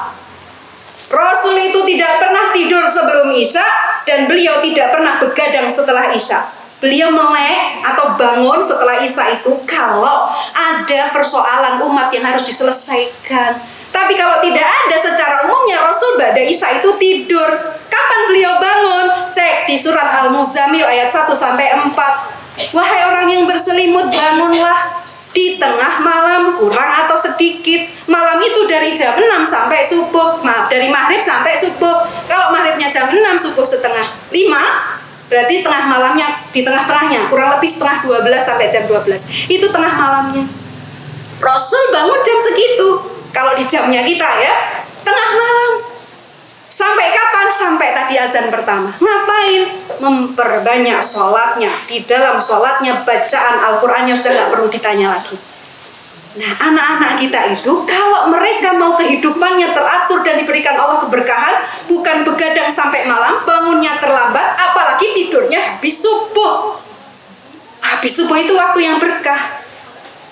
Rasul itu tidak pernah tidur sebelum Isya, dan beliau tidak pernah begadang setelah Isya. Beliau melek atau bangun setelah Isya itu kalau ada persoalan umat yang harus diselesaikan. Tapi kalau tidak ada, secara umumnya Rasul Ba'da Isya itu tidur. Kapan beliau bangun? Cek di surat Al-Muzammil ayat 1-4. Wahai orang yang berselimut, bangunlah di tengah malam, kurang atau sedikit. Malam itu dari jam 6 sampai subuh. Maaf, dari maghrib sampai subuh. Kalau maghribnya jam 6, subuh 4:30, berarti tengah malamnya di tengah-tengahnya, kurang lebih 11:30 sampai jam 12. Itu tengah malamnya. Rasul bangun jam segitu. Kalau di jamnya kita ya, tengah malam. Sampai kapan? Sampai tadi azan pertama. Ngapain? Memperbanyak sholatnya. Di dalam sholatnya bacaan Al-Qur'annya sudah nggak perlu ditanya lagi. Nah, anak-anak kita itu kalau mereka mau kehidupannya teratur dan diberikan Allah keberkahan, bukan begadang sampai malam, bangunnya terlambat, apalagi tidurnya habis subuh. Habis subuh itu waktu yang berkah.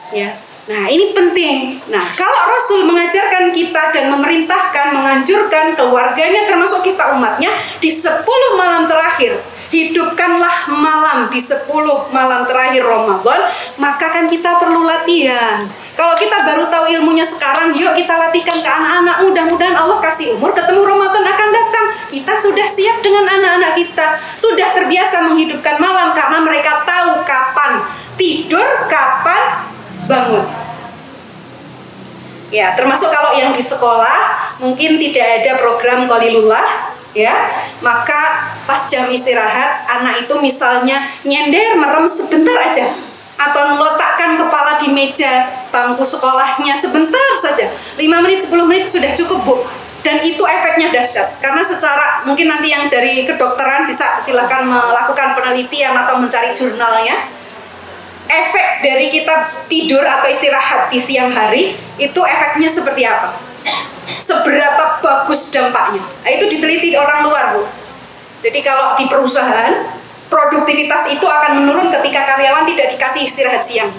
Ya. Nah, ini penting. Nah, kalau Rasul mengajarkan kita dan memerintahkan, menganjurkan keluarganya termasuk kita umatnya di 10 malam terakhir, hidupkanlah malam di 10 malam terakhir Ramadan, maka kan kita perlu latihan. Kalau kita baru tahu ilmunya sekarang, yuk kita latihkan ke anak-anak. Mudah-mudahan Allah kasih umur, ketemu Ramadan akan datang. Kita sudah siap dengan anak-anak kita, sudah terbiasa menghidupkan malam karena mereka tahu kapan tidur, kapan bangun. Ya, termasuk kalau yang di sekolah mungkin tidak ada program Qalilullah, ya, maka pas jam istirahat anak itu misalnya nyender merem sebentar aja, atau meletakkan kepala di meja bangku sekolahnya sebentar saja, 5 menit 10 menit sudah cukup, Bu. Dan itu efeknya dahsyat, karena secara mungkin nanti yang dari kedokteran bisa silakan melakukan penelitian atau mencari jurnalnya. Efek dari kita tidur atau istirahat di siang hari itu efeknya seperti apa? Seberapa bagus dampaknya? Nah, itu diteliti orang luar, Bu. Jadi kalau di perusahaan, produktivitas itu akan menurun ketika karyawan tidak dikasih istirahat siang.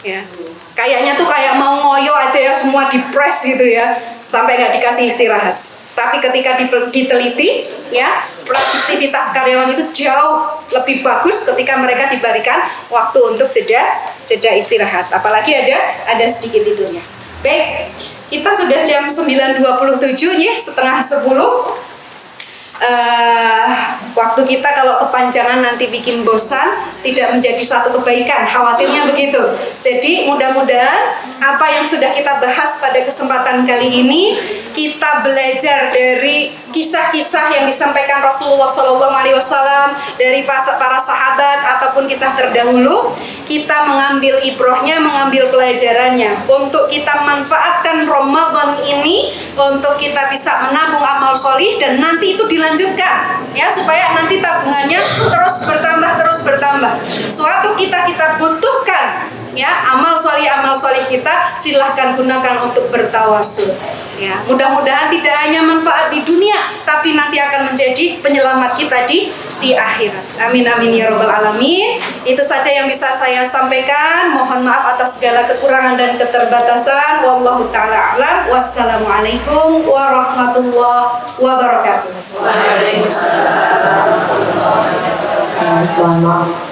Ya, kayaknya tuh kayak mau ngoyo aja ya, semua dipres gitu ya, sampai nggak dikasih istirahat. Tapi ketika diteliti, ya, produktivitas karyawan itu jauh lebih bagus ketika mereka diberikan waktu untuk jeda istirahat. Apalagi ada sedikit tidurnya. Baik, kita sudah jam 9.27 nih, setengah 10. Waktu kita kalau kepanjangan nanti bikin bosan, tidak menjadi satu kebaikan, khawatirnya begitu. Jadi mudah-mudahan apa yang sudah kita bahas pada kesempatan kali ini, kita belajar dari kisah-kisah yang disampaikan Rasulullah SAW dari para sahabat ataupun kisah terdahulu, kita mengambil ibrohnya, mengambil pelajarannya untuk kita manfaatkan Ramadan ini untuk kita bisa menabung amal solih dan nanti itu dilanjutkan ya, supaya nanti tabungannya terus bertambah. Suatu kita butuhkan ya amal solih kita, silahkan gunakan untuk bertawasul. Ya, mudah-mudahan tidak hanya manfaat di dunia, tapi nanti akan menjadi penyelamat kita di akhirat. Amin amin ya rabbal alamin. Itu saja yang bisa saya sampaikan. Mohon maaf atas segala kekurangan dan keterbatasan. Wallahu taala a'lam. Wassalamualaikum warahmatullahi wabarakatuh. Waalaikumsalam.